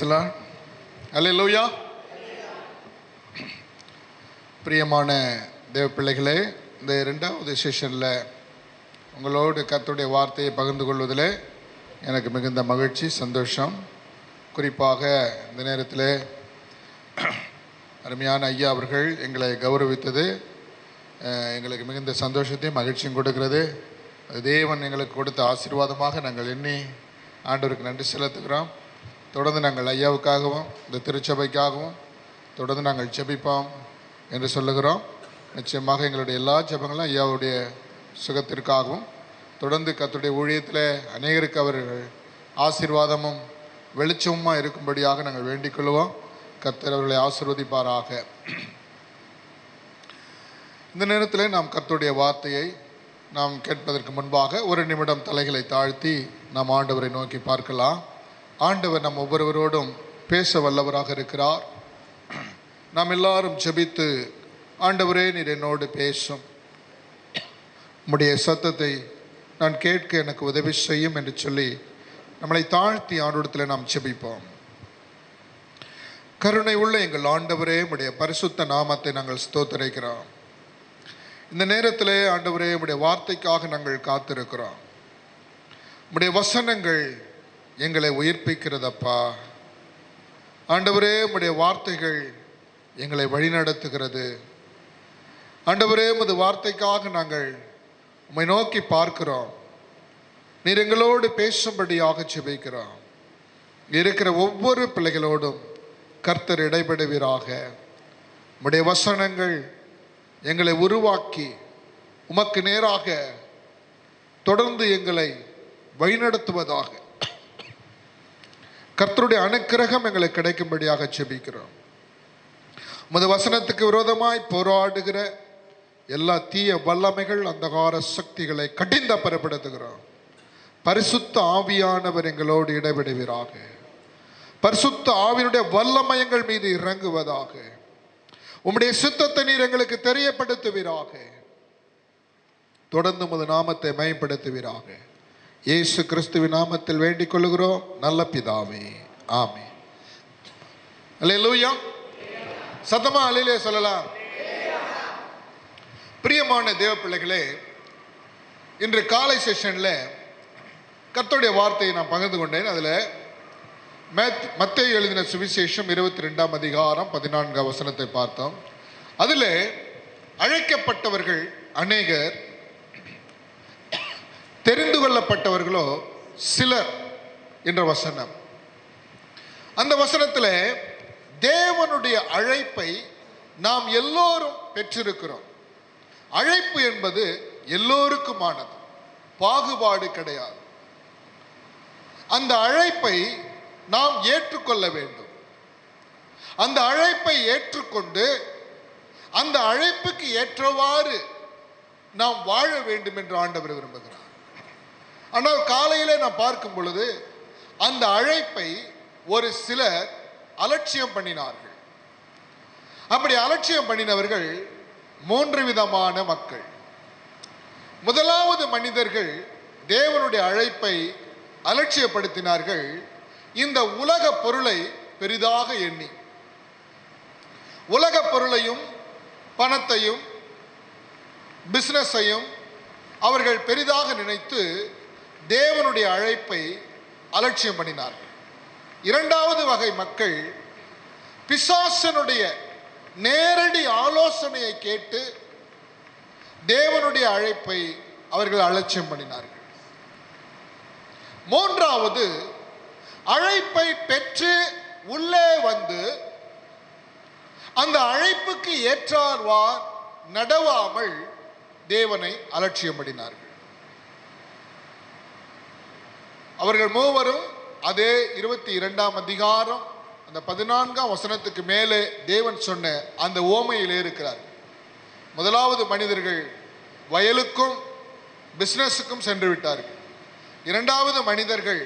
the Lord. Hallelujah. பிரியமான தேவ பிள்ளைகளே, இந்த இரண்டாவது செஷனில் உங்களோடு கர்த்தருடைய வார்த்தையை பகிர்ந்து கொள்வதில் எனக்கு மிகுந்த மகிழ்ச்சி, சந்தோஷம். குறிப்பாக இந்த நேரத்தில் அருமையான ஐயா அவர்கள் எங்களை கௌரவித்தது எங்களுக்கு மிகுந்த சந்தோஷத்தையும் மகிழ்ச்சியும் கொடுக்கிறது. தேவன் எங்களுக்கு கொடுத்த ஆசீர்வாதமாக நாங்கள் எண்ணி ஆண்டவருக்கு நன்றி செலுத்துகிறோம். தொடர்ந்து நாங்கள் ஐயாவுக்காகவும் இந்த திருச்சபைக்காகவும் தொடர்ந்து நாங்கள் ஜெபிப்போம் என்று சொல்லுகிறோம். நிச்சயமாக எங்களுடைய எல்லா ஜெபங்களும் ஐயாவுடைய சுகத்திற்காகவும் தொடர்ந்து கர்த்தருடைய ஊழியத்தில் அநேகருக்கு அவர்கள் ஆசீர்வாதமும் வெளிச்சமுமாக இருக்கும்படியாக நாங்கள் வேண்டிக் கொள்வோம். கர்த்தர் அவர்களை ஆசீர்வதிப்பாராக. இந்த நேரத்தில் நாம் கர்த்தருடைய வார்த்தையை நாம் கேட்பதற்கு முன்பாக ஒரு நிமிடம் தலைகளை தாழ்த்தி நாம் ஆண்டவரை நோக்கி பார்க்கலாம். ஆண்டவர் நம் ஒவ்வொருவரோடும் பேச வல்லவராக இருக்கிறார். நாம் எல்லாரும் ஜெபித்து, ஆண்டவரே நீர் என்னோடு பேசும், உம்முடைய சத்தத்தை நான் கேட்க எனக்கு உதவி செய்யும் என்று சொல்லி நம்மளை தாழ்த்தி ஆண்டவரிடத்தில் நாம் ஜெபிப்போம். கருணை உள்ள எங்கள் ஆண்டவரே, உம்முடைய பரிசுத்த நாமத்தை நாங்கள் ஸ்தோத்திரிக்கிறோம். இந்த நேரத்தில் ஆண்டவரே, உம்முடைய வார்த்தைக்காக நாங்கள் காத்திருக்கிறோம். உம்முடைய வசனங்கள் எங்களை உயிர்ப்பிக்கிறதப்பா. ஆண்டவரே, உம்முடைய வார்த்தைகள் எங்களை வழிநடத்துகிறது. ஆண்டவரே, உமது வார்த்தைக்காக நாங்கள் உம்மை நோக்கி பார்க்கிறோம். நீர் எங்களோடு பேசும்படியாக ஜெபிக்கிறோம். இருக்கிற ஒவ்வொரு பிள்ளைகளோடும் கர்த்தர் இடைபடுவீராக. உம்முடைய வசனங்கள் எங்களை உருவாக்கி உமக்கு நேராக தொடர்ந்து எங்களை வழிநடத்துவதாக. கர்த்தருடைய அனுக்கிரகம் எங்களுக்கு கிடைக்கும்படியாக ஜெபிக்கிறோம். உமது வசனத்துக்கு விரோதமாய் போராடுகிற எல்லா தீய வல்லமைகள், அந்தகார சக்திகளை கடிந்த பரப்படுத்துகிறோம். பரிசுத்த ஆவியானவர் எங்களோடு இடைபடுவீராக. பரிசுத்த ஆவியினுடைய வல்லமை எங்கள் மீது இறங்குவதாக. உம்முடைய சித்தத்தை நீர் எங்களுக்கு தெரியப்படுத்துவீராக. தொடர்ந்து உமது நாமத்தை மகிமைப்படுத்துவீராக. இயேசு கிறிஸ்துவின் நாமத்தில் வேண்டிக் கொள்கிறோம் நல்ல பிதாவே, ஆமென். அல்லேலூயா. சத்தமா அல்லேலூயா சொல்லலாம். பிரியமான தேவ பிள்ளைகளே, இன்று காலை செஷன்ல கர்த்தருடைய வார்த்தையை நான் பகிர்ந்து கொண்டேன். அதில் மத்தேயு எழுதின சுவிசேஷம் 22ஆம் அதிகாரம் 14ஆம் வசனத்தை பார்த்தோம். அதில் அழைக்கப்பட்டவர்கள் அநேகர், தெரிந்து கொள்ளப்பட்டவர்களோ சிலர் என்ற வசனம். அந்த வசனத்தில் தேவனுடைய அழைப்பை நாம் எல்லோரும் பெற்றிருக்கிறோம். அழைப்பு என்பது எல்லோருக்குமானது, பாகுபாடு கிடையாது. அந்த அழைப்பை நாம் ஏற்றுக்கொள்ள வேண்டும். அந்த அழைப்பை ஏற்றுக்கொண்டு அந்த அழைப்புக்கு ஏற்றவாறு நாம் வாழ வேண்டும் என்று ஆண்டவர் விரும்புகிறார். ஆனால் காலையிலே நாம் பார்க்கும் பொழுது அந்த அழைப்பை ஒரு சிலர் அலட்சியம் பண்ணினார்கள். அப்படி அலட்சியம் பண்ணினவர்கள் 3 விதமான மக்கள். முதலாவது மனிதர்கள் தேவனுடைய அழைப்பை அலட்சியப்படுத்தினார்கள். இந்த உலக பொருளை பெரிதாக எண்ணி, உலக பொருளையும் பணத்தையும் பிசினஸையும் அவர்கள் பெரிதாக நினைத்து தேவனுடைய அழைப்பை அலட்சியம் பண்ணினார்கள். இரண்டாவது வகை மக்கள் பிசாசனுடைய நேரடி ஆலோசனையை கேட்டு தேவனுடைய அழைப்பை அவர்கள் அலட்சியம் பண்ணினார்கள். மூன்றாவது, அழைப்பை பெற்று உள்ளே வந்து அந்த அழைப்புக்கு ஏற்றார்வார் நடவாமல் தேவனை அலட்சியம் பண்ணினார்கள். அவர்கள் மூவரும் அதே 22ஆம் அதிகாரம் அந்த 14ஆம் வசனத்துக்கு மேலே தேவன் சொன்ன அந்த ஓமையிலே இருக்கிறார். முதலாவது மனிதர்கள் வயலுக்கும் பிசினஸுக்கும் சென்று விட்டார்கள். இரண்டாவது மனிதர்கள்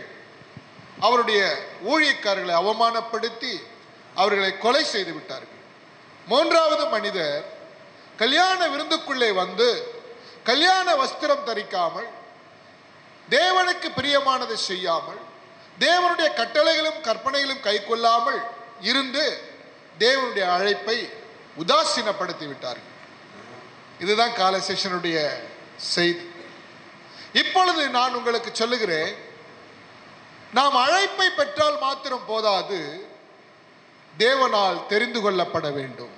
அவருடைய ஊழியக்காரர்களை அவமானப்படுத்தி அவர்களை கொலை செய்து விட்டார்கள். மூன்றாவது மனிதர் கல்யாண விருந்துக்குள்ளே வந்து கல்யாண வஸ்திரம் தரிக்காமல், தேவனுக்கு பிரியமானதை செய்யாமல், தேவனுடைய கட்டளைகளும் கற்பனைகளும் கைக்கொள்ளாமல் இருந்து தேவனுடைய அழைப்பை உதாசீனப்படுத்தி விட்டார்கள். இதுதான் கால செஷனுடைய செய்தி. இப்பொழுது நான் உங்களுக்கு சொல்லுகிறேன், நாம் அழைப்பை பெற்றால் மாத்திரம் போதாது, தேவனால் தெரிந்து கொள்ளப்பட வேண்டும்.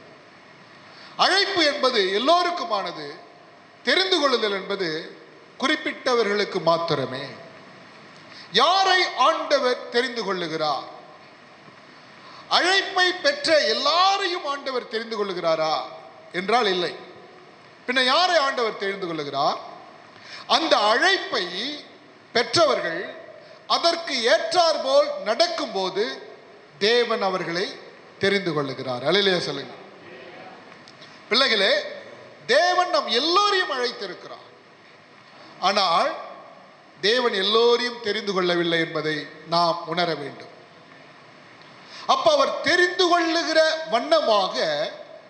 அழைப்பு என்பது எல்லோருக்குமானது, தெரிந்து கொள்ளுதல் என்பது குறிப்பிட்டவர்களுக்கு மாத்திரமே. யாரை ஆண்டவர் தெரிந்து கொள்ளுகிறார்? அழைப்பை பெற்ற எல்லாரையும் ஆண்டவர் தெரிந்து கொள்ளுகிறாரா என்றால் இல்லை. பின்ன யாரை ஆண்டவர் தெரிந்து கொள்ளுகிறார்? அந்த அழைப்பை பெற்றவர்கள் அதற்கு ஏற்றார் போல் நடக்கும் போது தேவன் அவர்களை தெரிந்து கொள்ளுகிறார். அல்லேலூயா சொல்லுங்க பிள்ளைகளே. தேவன் நம் எல்லோரையும் அழைத்திருக்கிறார். ஆனால் தேவன் எல்லோரையும் தெரிந்து கொள்ளவில்லை என்பதை நாம் உணர வேண்டும். அப்ப அவர் தெரிந்து கொள்ளுகிற வண்ணமாக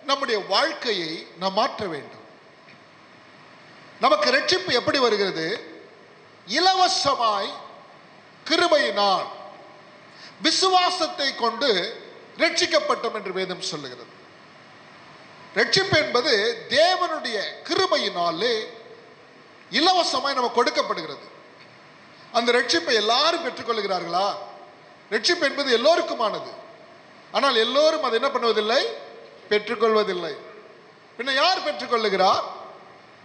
நம்முடைய வாழ்க்கையை நாம் மாற்ற வேண்டும். நமக்கு ரட்சிப்பு எப்படி வருகிறது? இலவசமாய் கிருபையினால் விசுவாசத்தை கொண்டு ரட்சிக்கப்பட்டோம் என்று வேதம் சொல்லுகிறது. ரட்சிப்பு என்பது தேவனுடைய கிருபையினாலே இலவசமாய் நமக்கு கொடுக்கப்படுகிறது. அந்த ரட்சிப்பை எல்லாரும் பெற்றுக்கொள்கிறார்களா? ரட்சிப்பு என்பது எல்லோருக்குமானது. ஆனால் எல்லோரும் அதை என்ன பண்ணுவதில்லை, பெற்றுக்கொள்வதில்லை. பின்ன யார் பெற்றுக்கொள்ளுகிறார்?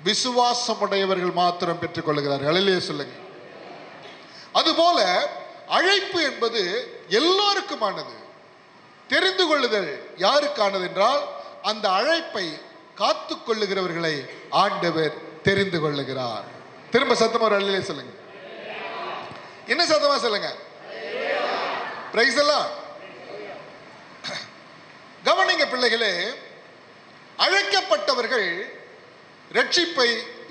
விசுவாசமுடையவர்கள் மாத்திரம் பெற்றுக்கொள்ளுகிறார்கள். அல்லேலூயா சொல்லுங்க. அதுபோல அழைப்பு என்பது எல்லோருக்குமானது. தெரிந்து கொள்ளுதல் யாருக்கானது என்றால், அந்த அழைப்பை காத்து கொள்ளுகிறவர்களை ஆண்டவர் தெரிந்து கொள்ளுகிறார். திரும்ப சத்தமா ஒரு அல்லேலூயா சொல்லுங்க. என்ன சத்தமா சொல்லுங்க? பிரைஸ் எல்லாம். கவனிங்க பிள்ளைகளே, அழைக்கப்பட்டவர்கள் ரட்சிப்பை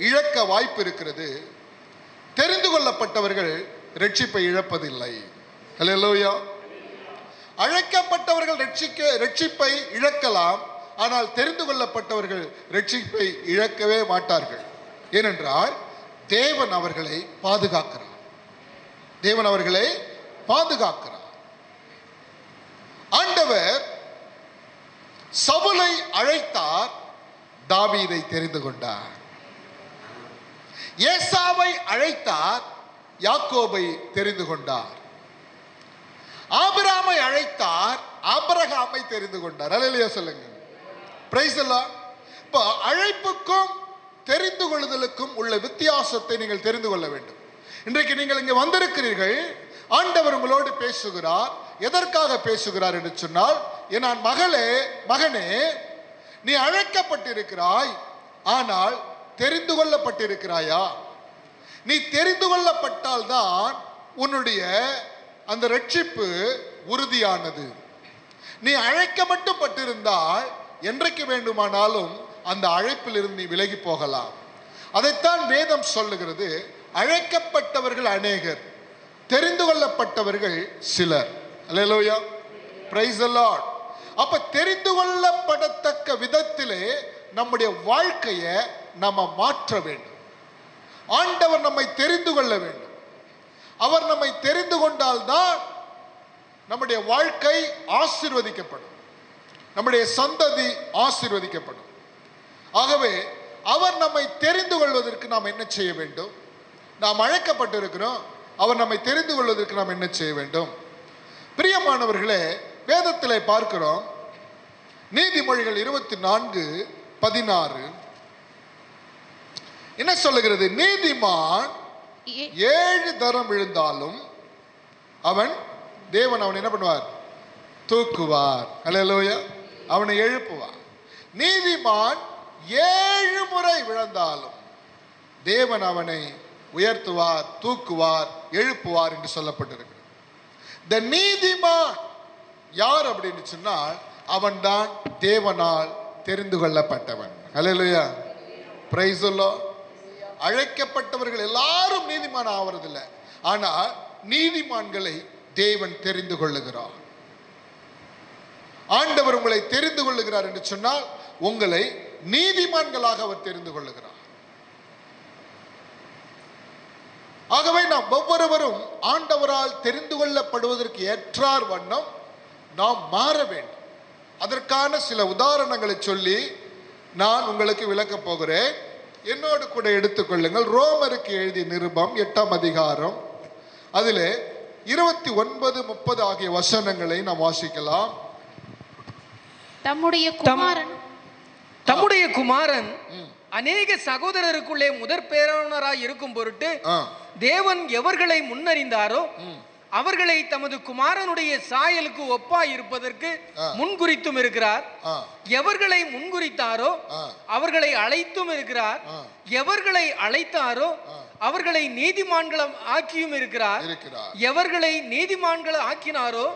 இழக்க வாய்ப்பு இருக்கிறது. தெரிந்து கொள்ளப்பட்டவர்கள் ரட்சிப்பை இழப்பதில்லை. அல்லேலூயா. அழைக்கப்பட்டவர்கள் ரட்சிப்பை இழக்கலாம், ஆனால் தெரிந்து கொள்ளப்பட்டவர்கள் ரட்சிப்பை இழக்கவே மாட்டார்கள். ஏனென்றால் தேவன் அவர்களை பாதுகாக்கிறார். தேவன் அவர்களை பாதுகாக்கிறார். ஆண்டவர் சவுலை அழைத்தார், தாவீதை தெரிந்து கொண்டார். ஏசாவை அழைத்தார், யாக்கோபை தெரிந்து கொண்டார். ஆபிரகாமை அழைத்தார், ஆபிரகாமை தெரிந்து கொண்டார். அல்லேலூயா சொல்லுங்க. பிரைஸ் எல்லாம். இப்போ அழைப்புக்கும் தெரிந்து கொள்ளுதலுக்கும் உள்ள வித்தியாசத்தை நீங்கள் தெரிந்து கொள்ள வேண்டும். இன்றைக்கு நீங்கள் இங்கே வந்திருக்கிறீர்கள், ஆண்டவர் உங்களோடு பேசுகிறார். எதற்காக பேசுகிறார் என்று சொன்னால், என் மகனே, நீ அழைக்கப்பட்டிருக்கிறாய், ஆனால் தெரிந்து கொள்ளப்பட்டிருக்கிறாயா? நீ தெரிந்து கொள்ளப்பட்டால் தான் உன்னுடைய அந்த ரட்சிப்பு உறுதியானது. நீ அழைக்க மட்டும் பட்டிருந்தால் என்றைக்கு வேண்டுமானாலும் அந்த அழைப்பில் இருந்து நீ விலகி போகலாம். அதைத்தான் வேதம் சொல்லுகிறது. அழைக்கப்பட்டவர்கள் அநேகர், தெரிந்து கொள்ளப்பட்டவர்கள் சிலர். அல்லேலூயா. Praise the Lord. அப்ப தெரிந்து கொள்ளப்படத்தக்க விதத்திலே நம்முடைய வாழ்க்கையை நம்ம மாற்ற வேண்டும். ஆண்டவர் நம்மை தெரிந்து கொள்ள வேண்டும். அவர் நம்மை தெரிந்து கொண்டால்தான் நம்முடைய வாழ்க்கை ஆசீர்வதிக்கப்படும், நம்முடைய சந்ததி ஆசீர்வதிக்கப்படும். ஆகவே அவர் நம்மை தெரிந்து கொள்வதற்கு நாம் என்ன செய்ய வேண்டும்? நாம் அழைக்கப்பட்டிருக்கிறோம், அவர் நம்மை தெரிந்து கொள்வதற்கு நாம் என்ன செய்ய வேண்டும்? பிரியமானவர்களே, வேதத்திலே பார்க்கிறோம். நீதிமொழிகள் 24:16 என்ன சொல்லுகிறது? நீதிமான் 7 தரம் விழுந்தாலும் தேவன் அவன் என்ன பண்ணுவார்? தூக்குவார். அல்லேலூயா. அவனை எழுப்புவார். நீதிமான் 7 முறை விழுந்தாலும் தேவன் அவனை உயர்த்துவார், தூக்குவார், எழுப்புவார் என்று சொல்லப்பட்டிருக்கு. இந்த நீதிமான் யார் அப்படின்னு சொன்னால், அவன்தான் தேவனால் தெரிந்து கொள்ளப்பட்டவன். அல்லேலூயா. Praise the Lord. அழைக்கப்பட்டவர்கள் எல்லாரும் நீதிமான் ஆவறதில்லை, ஆனால் நீதிமான்களை தேவன் தெரிந்து கொள்ளுகிறார். ஆண்டவர் உங்களை தெரிந்து கொள்ளுகிறார் என்று சொன்னால், உங்களை நீதிமான்களாக அவர் தெரிந்து கொள்ளுகிறார். ஆகவே நாம் ஒவ்வொருவரும் ஆண்டவரால் தெரிந்து கொள்ளப்படுவதற்கு ஏற்றார் வண்ணம் நாம் மாற வேண்டும். அதற்கான சில உதாரணங்களை சொல்லி நான் உங்களுக்கு விளக்கப் போகிறேன். என்னோடு கூட எடுத்துக்கொள்ளுங்கள். ரோமருக்கு எழுதிய நிருபம் 8ஆம் அதிகாரம், அதிலே 29, 30 ஆகிய வசனங்களை நாம் வாசிக்கலாம். தம்முடைய குமாரன் அநேக சகோதரருக்குள்ளே முதற் பேரானவராய் இருக்கும் பொருட்டு தேவன் எவர்களை முன்னறிந்தாரோ அவர்களை தமது குமாரனுடைய சாயலுக்கு ஒப்பாய் இருப்பதற்கு முன்குறித்தும் இருக்கிறார். எவர்களை முன்குறித்தாரோ அவர்களை அழைத்தும் இருக்கிறார். எவர்களை அழைத்தாரோ அவர்களை நீதிமான்களும் ஆக்கியும் இருக்கிறார். எவர்களை நீதிமான்கள் ஆக்கினாரோ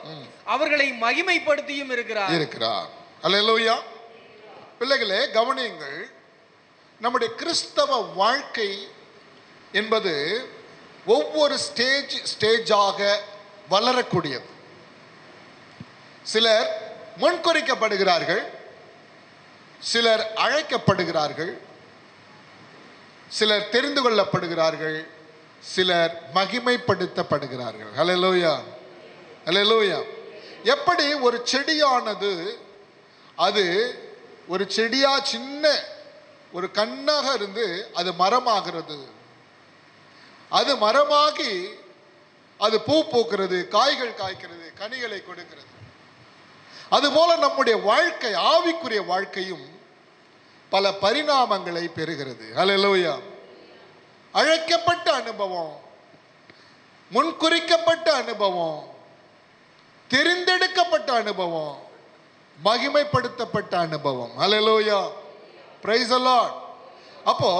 அவர்களை மகிமைப்படுத்தியும் இருக்கிறார். அல்லேலூயா. பிள்ளைகளே, கவனியுங்கள். நம்முடைய கிறிஸ்தவ வாழ்க்கை என்பது ஒவ்வொரு ஸ்டேஜாக வளரக்கூடியது. சிலர் முன்குறிக்கப்படுகிறார்கள், சிலர் அழைக்கப்படுகிறார்கள், சிலர் தெரிந்து கொள்ளப்படுகிறார்கள், சிலர் மகிமைப்படுத்தப்படுகிறார்கள். ஹல்லேலூயா, ஹல்லேலூயா. எப்படி ஒரு செடியானது அது ஒரு செடியா சின்ன ஒரு கண்ணாக இருந்து அது மரமாகிறது, அது மரமாகி அது பூ பூக்கிறது, காய்கள் காய்க்கிறது, கனிகளை கொடுக்கிறது. அதுபோல நம்முடைய வாழ்க்கை, ஆவிக்குரிய வாழ்க்கையும் பல பரிணாமங்களை பெறுகிறது. ஹல்லேலூயா. அழைக்கப்பட்ட அனுபவம், முன்குறிக்கப்பட்ட அனுபவம், தெரிந்தெடுக்கப்பட்ட அனுபவம், மகிமைப்படுத்தப்பட்ட அனுபவம். ஹல்லேலூயா, பிரைஸ் தி லார்ட். அப்போ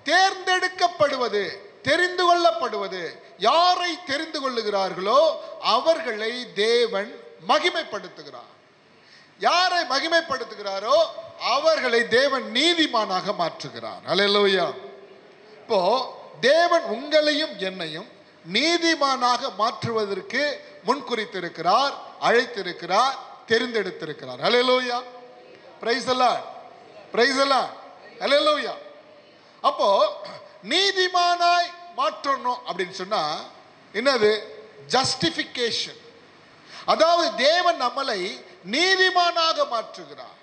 தேர்ந்தெடுக்கப்படுவது, தெரிந்து கொள்ளப்படுவது, யாரை தெரிந்து கொள்ளுகிறார்களோ அவர்களை தேவன் மகிமைப்படுத்துகிறார். யாரை மகிமைப்படுத்துகிறாரோ அவர்களை தேவன் நீதிமானாக மாற்றுகிறார். ஹல்லேலூயா. இப்போ தேவன் உங்களையும் என்னையும் நீதிமானாக மாற்றுவதற்கு முன்குறித்திருக்கிறார், அழைத்திருக்கிறார், தெரிந்தெடுத்திருக்கிறார். ஹல்லேலூயா, praise the Lord, praise the Lord, ஹல்லேலூயா. அப்போ நீதிமானாய் மாற்றணும் அப்படின்னு சொன்னா என்னது? ஜஸ்டிஃபிகேஷன். அதாவது தேவன் நம்மளை நீதிமானாக மாற்றுகிறார்,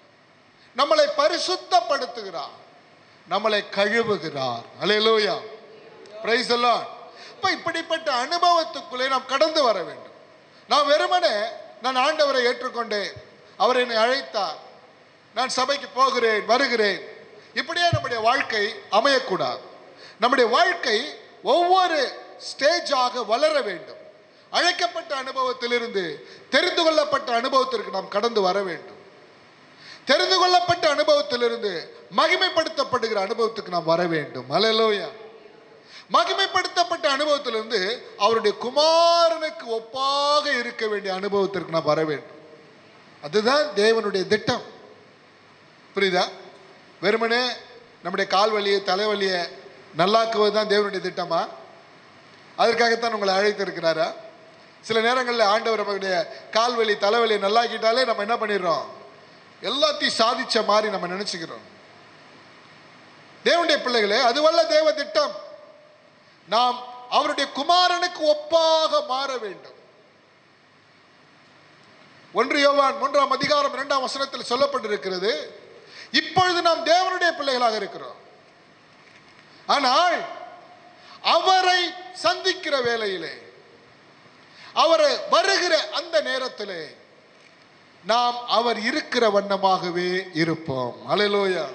நம்மளை பரிசுத்தப்படுத்துகிறார், நம்மளை கழுவுகிறார். ஹல்லேலூயா, பிரைஸ் தி லார்ட். இப்ப இப்படிப்பட்ட அனுபவத்துக்குள்ளே நாம் கடந்து வர வேண்டும். நான் வெறுமனே நான் ஆண்டவரை ஏற்றுக்கொண்டேன், அவர் என்னை அழைத்தார், நான் சபைக்கு போகிறேன், வருகிறேன், இப்படியே நம்முடைய வாழ்க்கை அமையக்கூடாது. நம்முடைய வாழ்க்கை ஒவ்வொரு ஸ்டேஜாக வளர வேண்டும். அழைக்கப்பட்ட அனுபவத்திலிருந்து தெரிந்து கொள்ளப்பட்ட அனுபவத்திற்கு நாம் கடந்து வர வேண்டும். தெரிந்து கொள்ளப்பட்ட அனுபவத்திலிருந்து மகிமைப்படுத்தப்படுகிற அனுபவத்துக்கு நாம் வர வேண்டும். ஹல்லேலூயா. மகிமைப்படுத்தப்பட்ட அனுபவத்திலிருந்து அவருடைய குமாரனுக்கு ஒப்பாக இருக்க வேண்டிய அனுபவத்திற்கு நாம் வர வேண்டும். அதுதான் தேவனுடைய திட்டம். புரியுதா? வெறுமனே நம்முடைய கால்வலியை, தலைவலியை நல்லாக்குவது தான் தேவனுடைய திட்டமா? அதற்காகத்தான் உங்களை அழைத்திருக்கிறாரா? சில நேரங்களில் ஆண்டவர் நம்மளுடைய கால்வலி, தலைவலியை நல்லாக்கிட்டாலே நம்ம என்ன பண்ணிடுறோம்? எல்லாத்தையும் சாதிச்ச மாதிரி நம்ம நினைச்சுக்கிறோம். தேவனுடைய பிள்ளைகளே, அதுவல்ல தேவ திட்டம். நாம் அவருடைய குமாரனுக்கு ஒப்பாக மாற வேண்டும். 1 யோவான் 1ஆம் அதிகாரம் 2ஆம் வசனத்தில் சொல்லப்பட்டிருக்கிறது, இப்பொழுது நாம் தேவனுடைய பிள்ளைகளாக இருக்கிறோம், ஆனால் அவரை சந்திக்கிற வேளையிலே, அவர் வருகிற அந்த நேரத்திலே நாம் அவர் இருக்கிற வண்ணமாகவே இருப்போம். ஹல்லேலூயா,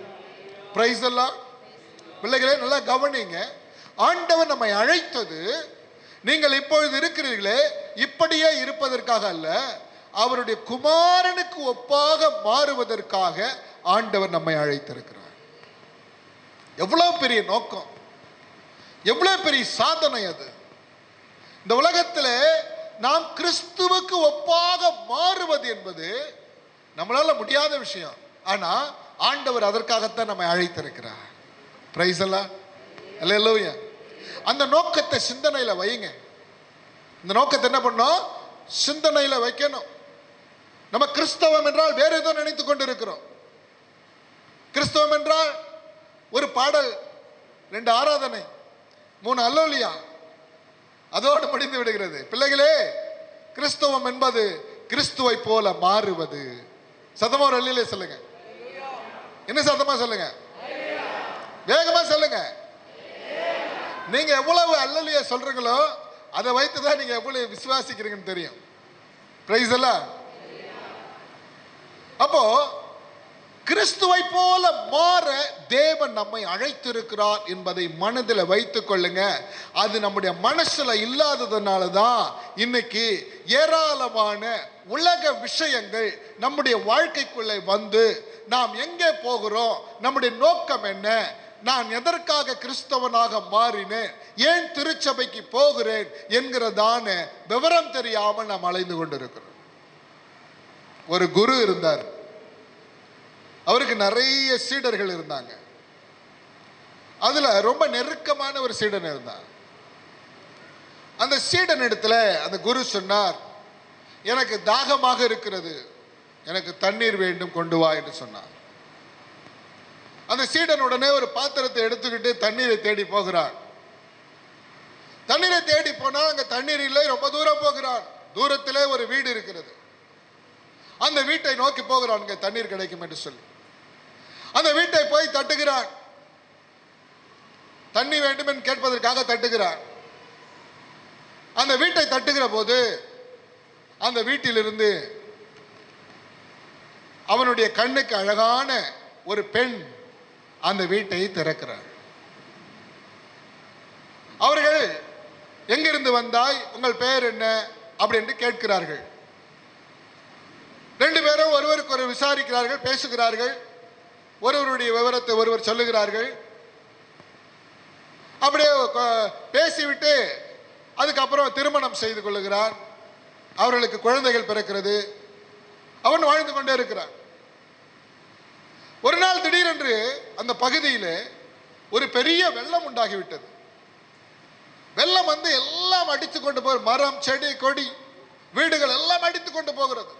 பிரைஸ் தி லார்ட். பிள்ளைகளே, நல்லா கவனிங்க. ஆண்டவர் நம்மை அழைத்தது நீங்கள் இப்பொழுது இருக்கிறீர்களே இப்படியே இருப்பதற்காக அல்ல, அவருடைய குமாரனுக்கு ஒப்பாக மாறுவதற்காக ஆண்டவர் நம்மை அழைத்திருக்கிறார். எவ்வளவு பெரிய நோக்கம், எவ்வளவு பெரிய சாதனை அது! இந்த உலகத்தில் நாம் கிறிஸ்துவுக்கு ஒப்பாக மாறுவது என்பது நம்மளால முடியாத விஷயம். ஆனா ஆண்டவர் அதற்காகத்தான் நம்மை அழைத்திருக்கிறார். பிரைஸ் தி லார்ட், ஹல்லேலூயா. அந்த நோக்கத்தை சிந்தனையில வைங்க. இந்த நோக்கத்தை என்ன பண்ணோம்? சிந்தனையில வைக்கணும். நம்ம கிறிஸ்தவம் என்றால் வேற ஏதோ நினைத்துக் கொண்டிருக்கிறோம். கிறிஸ்தவம் என்றால் ஒரு பாடல், 2 ஆராதனை, 3 அல்லேலூயா, அதோடு முடிந்து விடுகிறது. பிள்ளைகளே, கிறிஸ்தவம் என்பது கிறிஸ்துவை போல மாறுவது. சத்தமா ஒரு அல்லேலூயா சொல்லுங்க. என்ன சத்தமா சொல்லுங்க, வேகமா சொல்லுங்க. நீங்க எவ்வளவு அல்லேலூயா சொல்றீங்களோ அதை வைத்துதான் நீங்க எவ்வளவு விசுவாசிக்கிறீங்கன்னு தெரியும். பிரைஸ் எல்லாம். அப்போ கிறிஸ்துவை போல மாற தேவன் நம்மை அழைத்திருக்கிறார் என்பதை மனதில் வைத்துக் கொள்ளுங்க. அது நம்முடைய மனசுல இல்லாததுனால தான் இன்னைக்கு ஏராளமான உலக விஷயங்கள் நம்முடைய வாழ்க்கைக்குள்ளே வந்து நாம் எங்கே போகிறோம், நம்முடைய நோக்கம் என்ன, நான் எதற்காக கிறிஸ்தவனாக மாறினேன், ஏன் திருச்சபைக்கு போகிறேன் என்கிறதான விவரம் தெரியாமல் நாம் அலைந்து கொண்டிருக்கிறோம். ஒரு குரு இருந்தார். அவருக்கு நிறைய சீடர்கள் இருந்தாங்க. அதுல ரொம்ப நெருக்கமான ஒரு சீடன் இருந்தார். அந்த சீடன் இடத்துல அந்த குரு சொன்னார், எனக்கு தாகமாக இருக்கிறது, எனக்கு தண்ணீர் வேண்டும், கொண்டு வா என்று சொன்னார். அந்த சீடன் உடனே ஒரு பாத்திரத்தை எடுத்துக்கிட்டு தண்ணீரை தேடி போகிறான். தண்ணீரை தேடி போனா அங்க தண்ணீர் இல்லை, ரொம்ப தூரம் போகிறான். தூரத்திலே ஒரு வீடு இருக்கிறது. அந்த வீட்டை நோக்கி போகிறான், அங்க தண்ணீர் கிடைக்கும் என்று சொல்லி. அந்த வீட்டை போய் தட்டுகிறான். தண்ணி வேண்டும் என்று கேட்பதற்காக தட்டுகிறான். அந்த வீட்டை தட்டுகிற போது அந்த வீட்டிலிருந்து அவனுடைய கண்ணுக்கு அழகான ஒரு பெண் அந்த வீட்டை திறக்கிறார். அவர்கள் எங்கிருந்து வந்தாய், உங்கள் பெயர் என்ன அப்படி என்று கேட்கிறார்கள். ரெண்டு பேரும் ஒருவருக்கு ஒரு விசாரிக்கிறார்கள், பேசுகிறார்கள். ஒருவருடைய விவரத்தை ஒருவர் சொல்லுகிறார்கள். அப்படியே பேசிவிட்டு அதுக்கப்புறம் திருமணம் செய்து கொள்ளுகிறார். அவர்களுக்கு குழந்தைகள் பிறக்கிறது. அவன் வாழ்ந்து கொண்டே இருக்கிறான். ஒரு நாள் திடீரென்று அந்த பகுதியில் ஒரு பெரிய வெள்ளம் உண்டாகிவிட்டது. வெள்ளம் வந்து எல்லாம் அடித்து கொண்டு போகிற, மரம், செடி, கொடி, வீடுகள் எல்லாம் அடித்து கொண்டு போகிறது.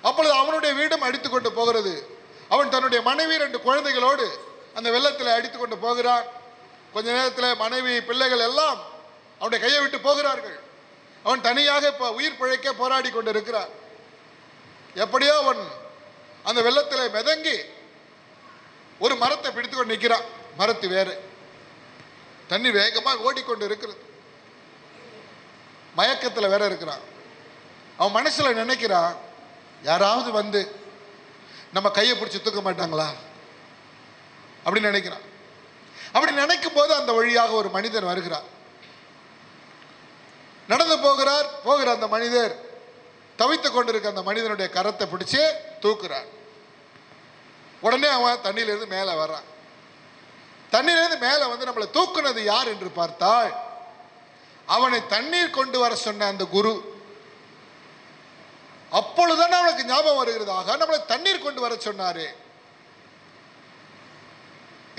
அப்பொழுது அவனுடைய வீடும் அடித்து கொண்டு போகிறது. அவன் தன்னுடைய மனைவி 2 குழந்தைகளோடு அந்த வெள்ளத்தில் அடித்து கொண்டு போகிறான். கொஞ்ச நேரத்தில் மனைவி, பிள்ளைகள் எல்லாம் அவனுடைய கையை விட்டு போகிறார்கள். அவன் தனியாக இப்போ உயிர் பிழைக்க போராடி கொண்டு இருக்கிறான். எப்படியோ அவன் அந்த வெள்ளத்தில் மிதங்கி ஒரு மரத்தை பிடித்து கொண்டு நிற்கிறான். மரத்து வேறு தண்ணி வேகமாக ஓடிக்கொண்டு இருக்கிறது. மயக்கத்தில் வேற இருக்கிறான். அவன் மனசுல நினைக்கிறான், யாராவது வந்து நம்ம கையை பிடிச்சி தூக்க மாட்டாங்களா அப்படின்னு நினைக்கிறான். அப்படி நினைக்கும் போது அந்த வழியாக ஒரு மனிதன் வருகிறார். நடந்து போகிற அந்த மனிதர் தவித்துக் கொண்டிருக்க அந்த மனிதனுடைய கரத்தை பிடிச்சு தூக்குறார். உடனே அவன் தண்ணியிலிருந்து மேலே வர்றான். தண்ணீரிலிருந்து மேலே வந்து நம்மளை தூக்குனது யார் என்று பார்த்தால் அவனை தண்ணீர் கொண்டு வர சொன்ன அந்த குரு. அப்பொழுதுதான் அவனுக்கு ஞாபகம் வருகிறதாக, நம்மளை தண்ணீர் கொண்டு வர சொன்னாரே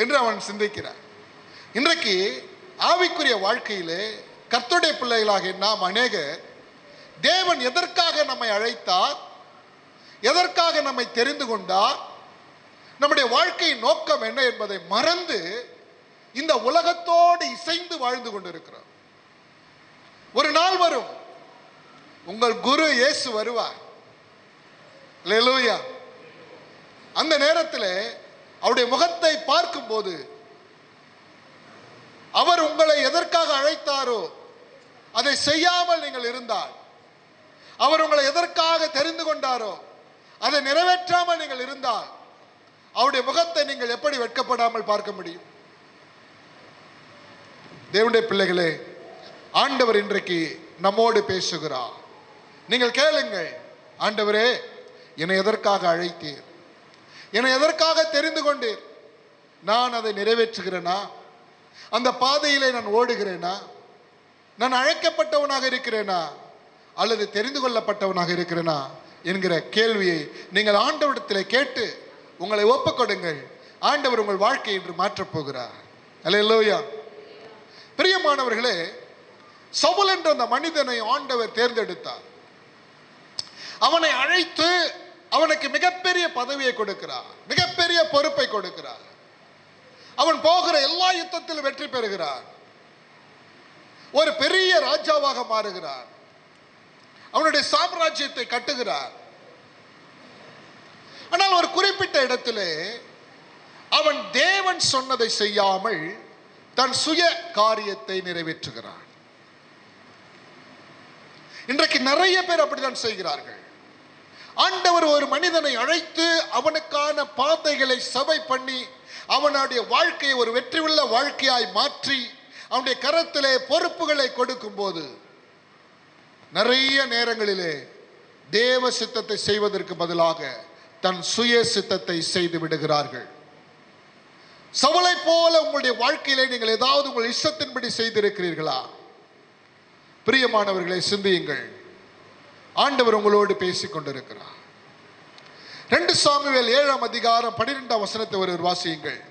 என்று அவன் சிந்திக்கிறான். இன்றைக்கு ஆவிக்குரிய வாழ்க்கையிலே கர்த்தருடைய பிள்ளைகளாக நாம் அநேகர் தேவன் எதற்காக நம்மை அழைத்தார், எதற்காக நம்மை தெரிந்து கொண்டார், நம்முடைய வாழ்க்கையின் நோக்கம் என்ன என்பதை மறந்து இந்த உலகத்தோடு இசைந்து வாழ்ந்து கொண்டிருக்கிறோம். ஒரு நாள் வரும், உங்கள் குரு இயேசு வருவார். அல்லேலூயா. அந்த நேரத்தில் அவருடைய முகத்தை பார்க்கும்போது அவர் உங்களை எதற்காக அழைத்தாரோ அதை செய்யாமல் நீங்கள் இருந்தால், அவர் உங்களை எதற்காக தெரிந்து கொண்டாரோ அதை நிறைவேற்றாமல் நீங்கள் இருந்தால், அவருடைய முகத்தை நீங்கள் எப்படி வெட்கப்படாமல் பார்க்க முடியும்? தேவனுடைய பிள்ளைகளே, ஆண்டவர் இன்றைக்கு நம்மோடு பேசுகிறார். நீங்கள் கேளுங்கள், ஆண்டவரே என்னை எதற்காக அழைத்தீர், என்னை எதற்காக தெரிந்து கொண்டீர், நான் அதை நிறைவேற்றுகிறேனா, அந்த பாதையிலே நான் ஓடுகிறேனா, நான் அழைக்கப்பட்டவனாக இருக்கிறேனா அல்லது தெரிந்து கொள்ளப்பட்டவனாக இருக்கிறேனா என்கிற கேள்வியை நீங்கள் ஆண்டவரிடத்தில் கேட்டு உங்களை ஒப்புக்கொடுங்கள். ஆண்டவர் உங்கள் வாழ்க்கை என்று மாற்றப் போகிறார். அல்லேலூயா. பிரியமானவர்களே, சவுல் என்ற அந்த மனிதனை ஆண்டவர் தேர்ந்தெடுத்தார். அவனை அழைத்து அவனுக்கு மிகப்பெரிய பதவியை கொடுக்கிறார், மிகப்பெரிய பொறுப்பை கொடுக்கிறார். அவன் போகிற எல்லா யுத்தத்திலும் வெற்றி பெறுகிறார். ஒரு பெரிய ராஜாவாக மாறுகிறார். அவனுடைய சாம்ராஜ்யத்தை கட்டுகிறார். ஆனால் ஒரு குறிப்பிட்ட இடத்திலே அவன் தேவன் சொன்னதை செய்யாமல் தன் சுய காரியத்தை நிறைவேற்றுகிறான். இன்றைக்கு நிறைய பேர் அப்படித்தான் செய்கிறார்கள். ஆண்டவர் ஒரு மனிதனை அழைத்து அவனுக்கான பாதைகளை சபை பண்ணி அவனுடைய வாழ்க்கையை ஒரு வெற்றியுள்ள வாழ்க்கையாய் மாற்றி அவனுடைய கரத்திலே பொறுப்புகளை கொடுக்கும் போது நிறைய நேரங்களிலே தேவ சித்தத்தை செய்வதற்கு பதிலாக தன் சுய சித்தத்தை செய்து விடுகிறார்கள். சவுலை போல உங்களுடைய வாழ்க்கையிலே நீங்கள் ஏதாவது உங்கள் இஷ்டத்தின்படி செய்திருக்கிறீர்களா? பிரியமானவர்களை சிந்தியுங்கள். ஆண்டவர் உங்களோடு பேசிக் கொண்டிருக்கிறார். 2 சாமுவேல் 7ஆம் அதிகாரம் 12ஆம் வசனத்தை ஒருவர் வாசியுங்கள்.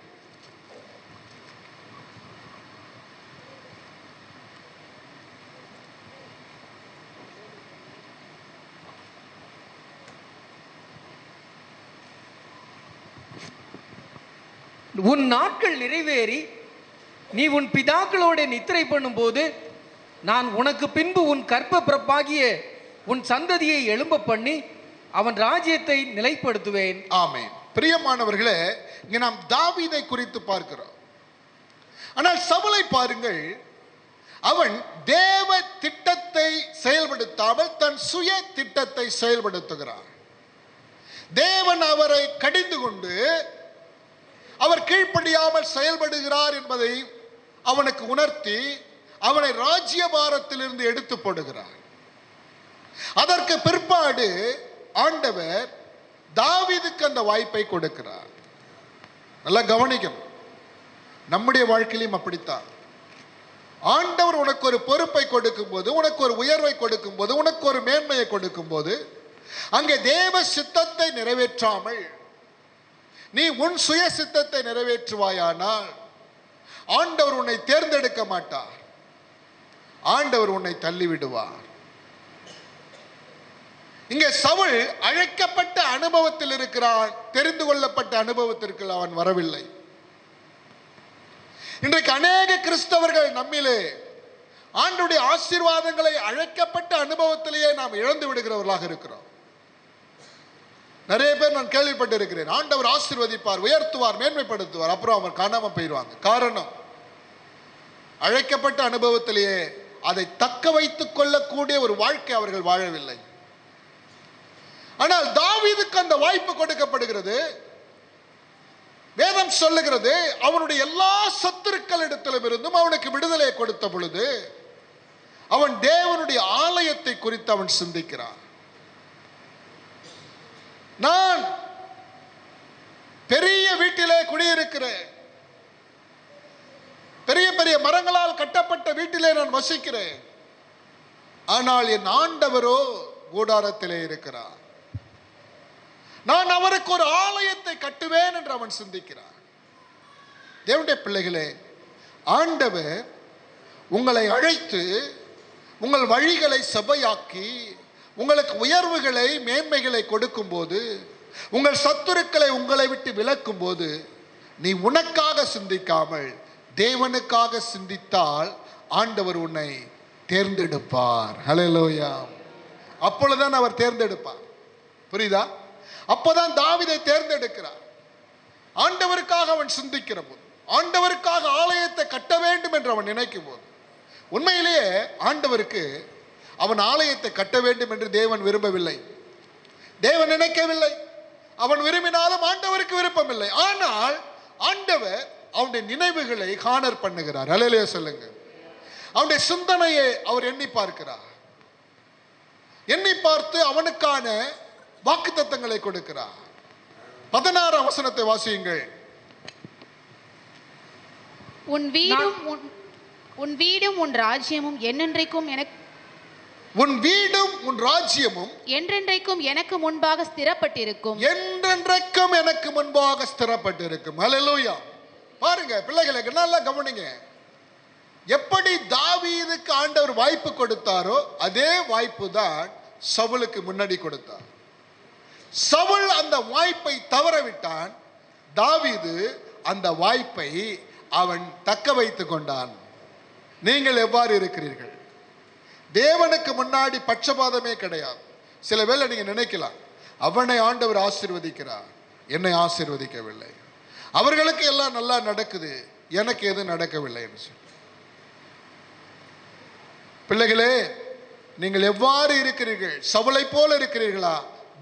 உன் நாட்கள் நிறைவேறி நீ உன் பிதாக்களோட நித்திரை பண்ணும் போது நான் உனக்கு பின்பு உன் கற்ப பிறப்பாகிய உன் சந்ததியை எழும்ப பண்ணி அவன் ராஜ்யத்தை நிலைப்படுத்துவேன். ஆமென். பிரியமானவர்களே, இங்க நாம் தாவீதை குறித்து பார்க்கிறோம். ஆனால் சவுலை பாருங்கள், அவன் தேவ திட்டத்தை செயல்படுத்தாமல் தன் சுய திட்டத்தை செயல்படுத்துகிறான். தேவன் அவரை கடிந்து கொண்டு அவர் கீழ்ப்படியாமல் செயல்படுகிறார் என்பதை அவனுக்கு உணர்த்தி அவனை ராஜ்யபாரத்திலிருந்து எடுத்து போடுகிறார். அதற்கு பிற்பாடு ஆண்டவர் தாவீதுக்கு அந்த வாய்ப்பை கொடுக்கிறார். நல்லா கவனிக்கணும். நம்முடைய வாழ்க்கையிலும் அப்படித்தான். ஆண்டவர் உனக்கு ஒரு பொறுப்பை கொடுக்கும் போது, உனக்கு ஒரு உயர்வை கொடுக்கும் போது, உனக்கு ஒரு மேன்மையை கொடுக்கும் போது, அங்கே தேவ சித்தத்தை நிறைவேற்றாமல் நீ உன் சுய சித்தத்தை நிறைவேற்றுவாயானால் ஆண்டவர் உன்னை தேர்ந்தெடுக்க மாட்டார். ஆண்டவர் உன்னை தள்ளிவிடுவார். இங்கே சவுல் அழைக்கப்பட்ட அனுபவத்தில் இருக்கிறான், தெரிந்து கொள்ளப்பட்ட அனுபவத்திற்கு அவன் வரவில்லை. இன்றைக்கு அநேக கிறிஸ்தவர்கள் நம்மிலே ஆண்டவருடைய ஆசீர்வாதங்களை அழைக்கப்பட்ட அனுபவத்திலேயே நாம் இழந்து விடுகிறவர்களாக இருக்கிறோம். நிறைய பேர் நான் கேள்விப்பட்டு இருக்கிறேன், ஆண்டவர் ஆசீர்வதிப்பார், உயர்த்துவார், மேன்மைப்படுத்துவார், அப்புறம் அவர் காணாம போயிடுவாங்க. காரணம், அழைக்கப்பட்ட அனுபவத்திலேயே அதை தக்க வைத்துக் கொள்ளக்கூடிய ஒரு வாழ்க்கை அவர்கள் வாழவில்லை. ஆனால் தாவீதுக்கு அந்த வாய்ப்பு கொடுக்கப்படுகிறது. வேதம் சொல்லுகிறது, அவனுடைய எல்லா சத்துருக்களிடத்திலும் இருந்தும் அவனுக்கு விடுதலை கொடுத்த பொழுது அவன் தேவனுடைய ஆலயத்தை குறித்து அவன் சிந்திக்கிறான். நான் பெரிய வீட்டிலே குடியிருக்கிறேன், பெரிய பெரிய மரங்களால் கட்டப்பட்ட வீட்டிலே நான் வசிக்கிறேன், ஆனால் என் ஆண்டவரோ கூடாரத்திலே இருக்கிறார். நான் அவருக்கு ஒரு ஆலயத்தை கட்டுவேன் என்று அவன் சிந்திக்கிறான். தேவனுடைய பிள்ளைகளே, ஆண்டவர் உங்களை அழைத்து உங்கள் வழிகளை சபையாக்கி உங்களுக்கு உயர்வுகளை மேன்மைகளை கொடுக்கும் போது, உங்கள் சத்துருக்களை உங்களை விட்டு விலக்கும் போது, நீ உனக்காக சிந்திக்காமல் தேவனுக்காக சிந்தித்தால் ஆண்டவர் உன்னை தேர்ந்தெடுப்பார். ஹல்லேலூயா. அப்பொழுதுதான் அவர் தேர்ந்தெடுப்பார். புரியுதா? அப்போதான் தாவீதை தேர்ந்தெடுக்கிறார். ஆண்டவருக்காக அவன் சிந்திக்கிற போது, ஆண்டவருக்காக ஆலயத்தை கட்ட வேண்டும் என்று அவன் நினைக்கும் போது, உண்மையிலேயே ஆண்டவருக்கு அவன் ஆலயத்தை கட்ட வேண்டும் என்று தேவன் விரும்பவில்லை, தேவன் நினைக்கவில்லை. அவன் விரும்பினாலும் ஆண்டவருக்கு விருப்பமில்லை. ஆனால் ஆண்டவர் அவனுடைய நினைவுகளை காணர் பண்ணுகிறார். ஹல்லேலூயா சொல்லுங்க. அவனுடைய சிந்தனையை அவர் எண்ணி பார்க்கிறார். எண்ணி பார்த்து அவனுக்கான வாக்குத்தத்தங்களை கொடுக்கிறார். 16ஆம் வசனத்தை வாசியுங்கள். உன் வீடும் உன் ராஜ்யமும் என்னென்றைக்கும் எனக்கு உன் வீடும் உன் ராஜ்யமும் என்றென்றைக்கும் எனக்கு முன்பாக ஸ்திரப்பட்டிருக்கும். என்றென்றைக்கும் எனக்கு முன்பாக ஸ்திரப்பட்டிருக்கும். ஹல்லேலூயா. பாருங்க பிள்ளைகளுக்கு நல்லா கவனிங்க. எப்படி தாவீதுக்கு ஆண்டவர் வாய்ப்பு கொடுத்தாரோ அதே வாய்ப்பு தான் சவுலுக்கு முன்னாடி கொடுத்தார். சவுல் அந்த வாய்ப்பை தவறவிட்டான். தாவீது அந்த வாய்ப்பை அவன் தக்க வைத்துக் கொண்டான். நீங்கள் எவ்வாறு இருக்கிறீர்கள்? தேவனுக்கு முன்னாடி பட்சபாதமே கிடையாது. சில வேளை நீங்க நினைக்கலாம், அவனை ஆண்டவர் ஆசீர்வதிக்கிறார், என்னை ஆசீர்வதிக்கவில்லை, அவர்களுக்கு எல்லாம் நல்லா நடக்குது, எனக்கு எது நடக்கவில்லை என்று சொல்லி. பிள்ளைகளே, நீங்கள் எவ்வாறு இருக்கிறீர்கள்? சவுலை போல இருக்கிறீர்களா,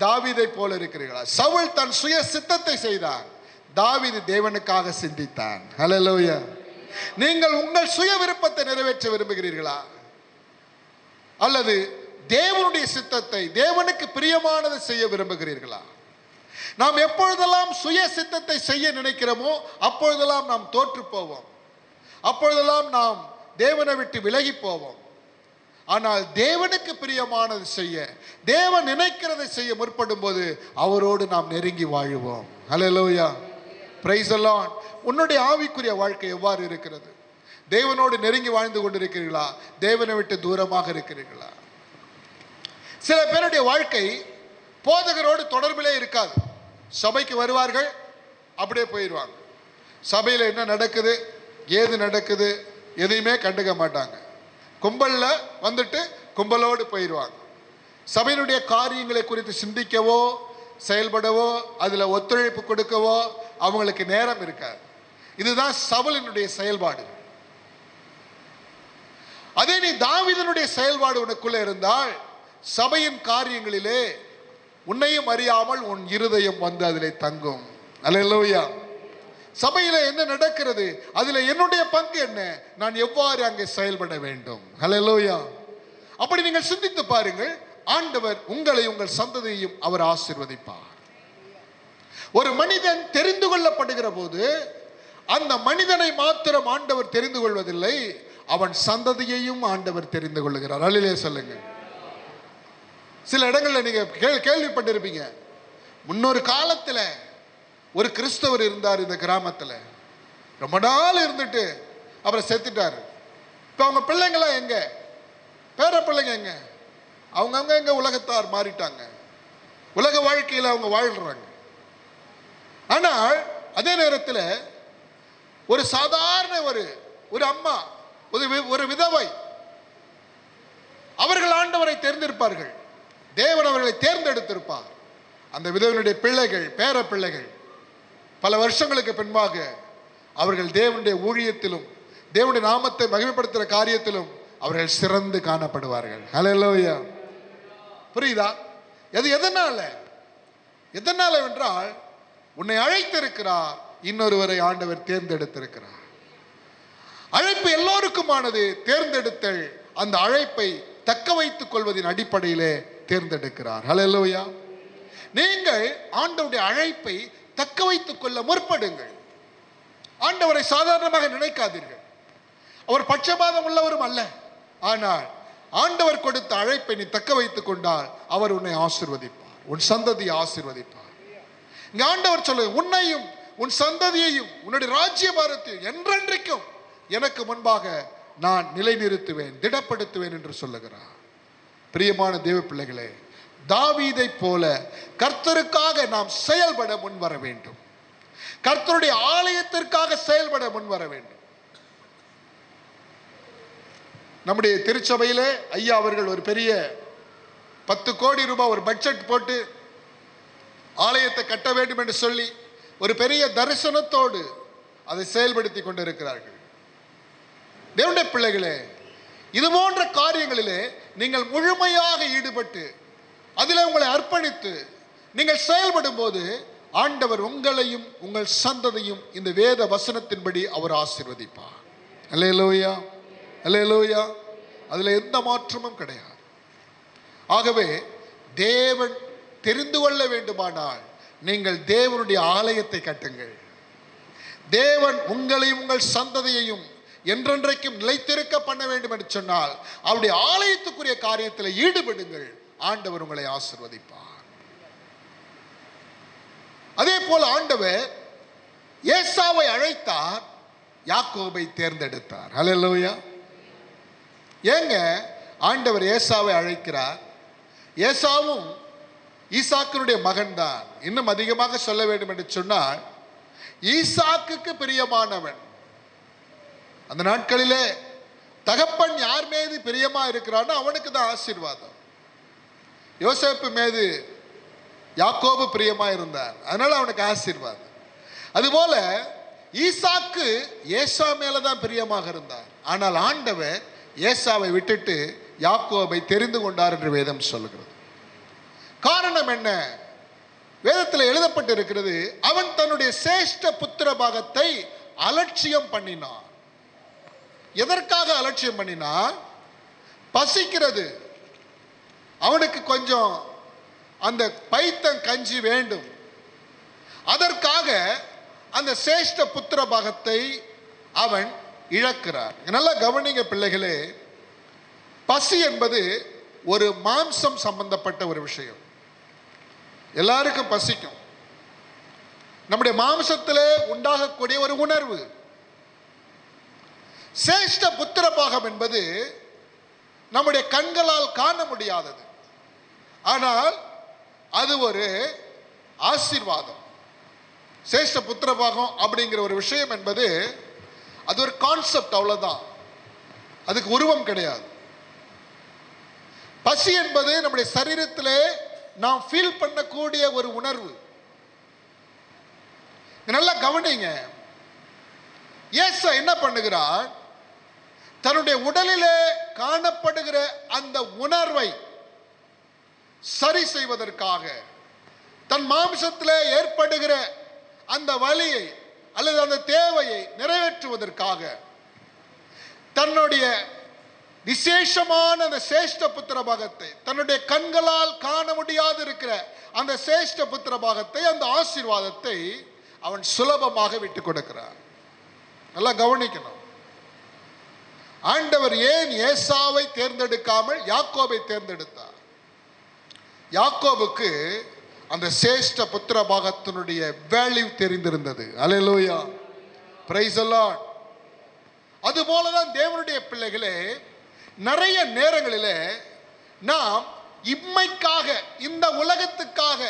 தாவீதை போல இருக்கிறீர்களா? சவுல் தன் சுய சித்தத்தை செய்தான், தாவீது தேவனுக்காக சிந்தித்தான். ஹல்லேலூயா. நீங்கள் உங்கள் சுய விருப்பத்தை நிறைவேற்ற விரும்புகிறீர்களா, அல்லது தேவனுடைய சித்தத்தை, தேவனுக்கு பிரியமானதை செய்ய விரும்புகிறீர்களா? நாம் எப்பொழுதெல்லாம் சுய சித்தத்தை செய்ய நினைக்கிறோமோ அப்பொழுதெல்லாம் நாம் தோற்று போவோம், அப்பொழுதெல்லாம் நாம் தேவனை விட்டு விலகி போவோம். ஆனால் தேவனுக்கு பிரியமானது செய்ய, தேவன் நினைக்கிறதை செய்ய முற்படும் போது அவரோடு நாம் நெருங்கி வாழுவோம். ஹல்லேலூயா, பிரைஸ் தி லார்ட். உன்னுடைய ஆவிக்குரிய வாழ்க்கை எவ்வாறு இருக்கிறது? தேவனோடு நெருங்கி வாழ்ந்து கொண்டிருக்கிறீர்களா, தேவனை விட்டு தூரமாக இருக்கிறீர்களா? சில பேருடைய வாழ்க்கை போதகரோடு தொடர்பிலே இருக்காது. சபைக்கு வருவார்கள், அப்படியே போயிடுவாங்க. சபையில் என்ன நடக்குது, ஏது நடக்குது, எதையுமே கண்டுக்க மாட்டாங்க. கும்பல்ல வந்துட்டு கும்பலோடு போயிடுவாங்க. சபையினுடைய காரியங்களை குறித்து சிந்திக்கவோ செயல்படவோ அதில் ஒத்துழைப்பு கொடுக்கவோ அவங்களுக்கு நேரம் இருக்காது. இதுதான் சவுலினுடைய செயல்பாடு. அதே நீ தாவீதினுடைய செயல்பாடு உனக்குள்ள இருந்தால் சபையின் காரியங்களிலே உன்னையும் அறியாமல் உன் இருதயம் வந்து அதிலே தங்கும். அல்லேலூயா. சபையில என்ன நடக்கிறது, அதுல என்னுடைய பங்கு என்ன, நான் எவ்வாறு அங்கே செயல்பட வேண்டும். அல்லேலூயா. அப்படி நீங்கள் சிந்தித்து பாருங்கள், ஆண்டவர் உங்களை உங்கள் சந்ததியையும் அவர் ஆசீர்வதிப்பார். ஒரு மனிதன் தெரிந்து கொள்ளப்படுகிற போது அந்த மனிதனை மாத்திரம் ஆண்டவர் தெரிந்து கொள்வதில்லை, அவன் சந்ததியையும் ஆண்டவர் தெரிந்து கொள்கிறார். அல்லேலூயா சொல்லுங்க. சில இடங்கள்ல நீங்க கேள்விப்பட்டிருப்பீங்க, முன்னொரு காலத்துல ஒரு கிறிஸ்தவர் இருந்தார் இந்த கிராமத்துல, ரொம்ப நாள் இருந்துட்டு அப்புறம் செத்துட்டாரு. இப்ப அவங்க பிள்ளைங்களாம் எங்க, பேர பிள்ளைங்க எங்க, அவங்க எங்க உலகத்தார் மாறிட்டாங்க, உலக வாழ்க்கையில அவங்க வாழ்றாங்க. ஆனால் அதே நேரத்தில் ஒரு சாதாரண ஒரு அம்மா, ஒரு விதவை, அவர்கள் ஆண்டவரை தேர்ந்தெடுப்பார்கள், தேவன் அவர்களை தேர்ந்தெடுத்திருப்பார். அந்த விதவனுடைய பிள்ளைகள், பேர பிள்ளைகள் பல வருஷங்களுக்கு பின்பாக அவர்கள் தேவனுடைய ஊழியத்திலும் தேவனுடைய நாமத்தை மகிமைப்படுத்துகிற காரியத்திலும் அவர்கள் சிறந்து காணப்படுவார்கள். ஹல்லேலூயா. புரியுதா? எதனால என்றால் உன்னை அழைத்திருக்கிறார், இன்னொருவரை ஆண்டவர் தேர்ந்தெடுத்திருக்கிறார். அழைப்பு எல்லோருக்குமானது, தேர்ந்தெடுத்தல் அந்த அழைப்பை தக்க வைத்துக் கொள்வதின் அடிப்படையிலே தேர்ந்தெடுக்கிறார். ஹல்லேலூயா. நீங்கள் ஆண்டவருடைய அழைப்பை தக்க வைத்துக் கொள்ள முற்படுங்கள். ஆண்டவரை சாதாரணமாக நினைக்காதீர்கள். அவர் பட்சபாதம் உள்ளவரும் அல்ல. ஆனால் ஆண்டவர் கொடுத்த அழைப்பை நீ தக்க வைத்துக் கொண்டால் அவர் உன்னை ஆசீர்வதிப்பார், உன் சந்ததியை ஆசீர்வதிப்பார். இங்க ஆண்டவர் சொல்லுங்க, உன்னையும் உன் சந்ததியையும் உன்னுடைய ராஜ்யபாரத்தையும் என்றென்றைக்கும் எனக்கு முன்பாக நான் நிலைநிறுத்துவேன், திடப்படுத்துவேன் என்று சொல்லுகிறார். பிரியமான தேவ பிள்ளைகளே, தாவீதை போல கர்த்தருக்காக நாம் செயல்பட முன்வர வேண்டும். கர்த்தருடைய ஆலயத்திற்காக செயல்பட முன்வர வேண்டும். நம்முடைய திருச்சபையிலே ஐயா அவர்கள் ஒரு பெரிய 10 கோடி ரூபாய் ஒரு பட்ஜெட் போட்டு ஆலயத்தை கட்ட வேண்டும் என்று சொல்லி ஒரு பெரிய தரிசனத்தோடு அதை செயல்படுத்தி கொண்டிருக்கிறார்கள். தேவனுடைய பிள்ளைகளே, இது போன்ற காரியங்களிலே நீங்கள் முழுமையாக ஈடுபட்டு அதில் உங்களை அர்ப்பணித்து நீங்கள் செயல்படும் போது ஆண்டவர் உங்களையும் உங்கள் சந்ததியும் இந்த வேத வசனத்தின்படி அவர் ஆசீர்வதிப்பார். அல்லேலூயா, அல்லேலூயா. அதில் எந்த மாற்றமும் கிடையாது. ஆகவே தேவன் தெரிந்து கொள்ள வேண்டுமானால் நீங்கள் தேவனுடைய ஆலயத்தை கட்டுங்கள். தேவன் உங்களையும் உங்கள் சந்ததியையும் என்றென்றைக்கும் நிலைத்திருக்க பண்ண வேண்டும் என்று சொன்னால் அவருடைய ஆலயத்துக்குரிய காரியத்தில் ஈடுபடுங்கள். ஆண்டவர் உங்களை ஆசீர்வதிப்பார். அதே போல ஆண்டவர் ஏசாவை அழைத்தார், யாக்கோபை தேர்ந்தெடுத்தார். ஹல்லேலூயா. ஏங்க ஆண்டவர் ஏசாவை அழைக்கிறார்? ஏசாவும் ஈசாக்கினுடைய மகன் தான். இன்னும் அதிகமாக சொல்ல வேண்டும் என்று சொன்னால் ஈசாக்குக்கு பிரியமானவன். அந்த நாட்களிலே தகப்பன் யார் மீது பிரியமா இருக்கிறானோ அவனுக்கு தான் ஆசீர்வாதம். யோசேப்பு மீது யாக்கோபு பிரியமா இருந்தார், அதனால அவனுக்கு ஆசீர்வாதம். அதுபோல ஈசாக்கு ஏசா மேலதான் பிரியமாக இருந்தார். ஆனால் ஆண்டவர் ஏசாவை விட்டுட்டு யாக்கோபை தெரிந்து கொண்டார் என்று வேதம் சொல்லுகிறது. காரணம் என்ன? வேதத்தில் எழுதப்பட்டிருக்கிறது, அவன் தன்னுடைய சேஷ்ட புத்திர பாகத்தை அலட்சியம் பண்ணினான். எதற்காக அலட்சியம் பண்ணினான்? பசிக்கிறது, அவனுக்கு கொஞ்சம் அந்த பைத்தம் கஞ்சி வேண்டும், அதற்காக அந்த சேஷ்ட புத்திர பாகத்தை அவன் இழக்கிறார். நல்லா கவனிங்க பிள்ளைகளே, பசி என்பது ஒரு மாம்சம் சம்பந்தப்பட்ட ஒரு விஷயம். எல்லாருக்கும் பசிக்கும். நம்முடைய மாம்சத்திலே உண்டாகக்கூடிய ஒரு உணர்வு. சேஷ்ட புத்திர பாகம் என்பது நம்முடைய கண்களால் காண முடியாதது, ஆனால் அது ஒரு ஆசீர்வாதம். சேஷ்ட புத்திர பாகம் அப்படிங்கிற ஒரு விஷயம் என்பது அது ஒரு கான்செப்ட், அவ்வளவுதான். அதுக்கு உருவம் கிடையாது. பசி என்பது நம்முடைய சரீரத்திலே நாம் ஃபீல் பண்ணக்கூடிய ஒரு உணர்வு. நல்லா கவனிங்க. இயேசு என்ன பண்ணுகிறார்? தன்னுடைய உடலிலே காணப்படுகிற அந்த உணர்வை சரி செய்வதற்காக, தன் மாம்சத்திலே ஏற்படுகிற அந்த வலியை அல்லது அந்த தேவையை நிறைவேற்றுவதற்காக தன்னுடைய விசேஷமான அந்த சேஷ்ட புத்திர பாகத்தை, தன்னுடைய கண்களால் காண முடியாது இருக்கிற அந்த சேஷ்ட புத்திர பாகத்தை, அந்த ஆசீர்வாதத்தை அவன் சுலபமாக விட்டு கொடுக்கிறார். நல்லா கவனிக்கணும். ஆண்டவர் ஏன் ஏசாவை தேர்ந்தெடுக்காமல் யாக்கோபை தேர்ந்தெடுத்தார்? யாக்கோபுக்கு அந்த சேஷ்ட புத்திர பாகத்தினுடைய வேல்யூ தெரிந்திருந்தது. அல்லேலூயா, பிரைஸ் தி லார்ட். அதுபோலதான் தேவனுடைய பிள்ளைகளே, நிறைய நேரங்களிலே நாம் இம்மைக்காக, இந்த உலகத்துக்காக,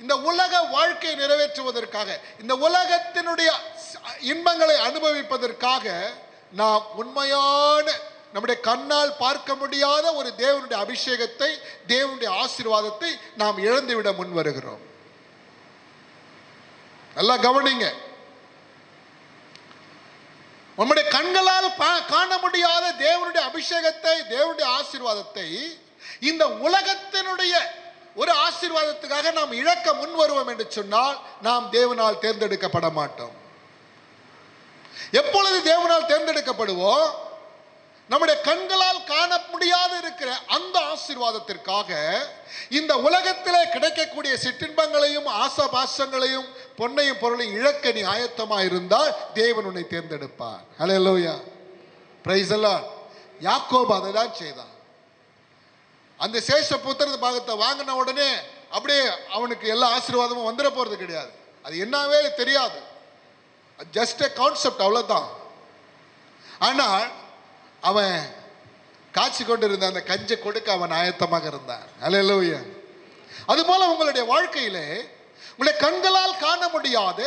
இந்த உலக வாழ்க்கையை நிறைவேற்றுவதற்காக, இந்த உலகத்தினுடைய இன்பங்களை அனுபவிப்பதற்காக நாம் உண்மையான நம்முடைய கண்ணால் பார்க்க முடியாத ஒரு தேவனுடைய அபிஷேகத்தை, தேவனுடைய ஆசீர்வாதத்தை நாம் இழந்துவிட முன் வருகிறோம். நல்லா கவனிங்க. நம்முடைய கண்களால் காண முடியாத தேவனுடைய அபிஷேகத்தை, தேவனுடைய ஆசீர்வாதத்தை இந்த உலகத்தினுடைய ஒரு ஆசீர்வாதத்துக்காக நாம் இழக்க முன் வருவோம் என்று சொன்னால் நாம் தேவனால் தேர்ந்தெடுக்கப்பட மாட்டோம். எப்பொழுது தேவனால் தேர்ந்தெடுக்கப்படுவோம்? நம்முடைய கண்களால் காண முடியாத இருக்கிற அந்த ஆசீர்வாதத்திற்காக இந்த உலகத்திலே கிடைக்கக்கூடிய சிற்றின்பங்களையும் ஆசாபாசங்களையும் பொன்னையும் பொருளையும் இழக்க நீ ஆயத்தமா இருந்தால் தேவன் உன்னை தேர்ந்தெடுப்பார். ஹல்லேலூயா, பிரைஸ் தி லார்ட். யாக்கோபு அதை தான் செய்தான். அந்த சேஷ புத்திர பாகத்தை வாங்கின உடனே அப்படியே அவனுக்கு எல்லா ஆசீர்வாதமும் வந்துட போறது கிடையாது. அது என்னவே தெரியாது, ஜஸ்ட் எ கான்செப்ட், அவ்வளவுதான். ஆனால் அவன் காட்சி கொண்டிருந்த அந்த கஞ்சை கொடுக்க அவன் ஆயத்தமாக இருந்தான். அல்லேலூயா. அதுபோல உங்களுடைய வாழ்க்கையிலே உங்களுடைய கண்களால் காண முடியாத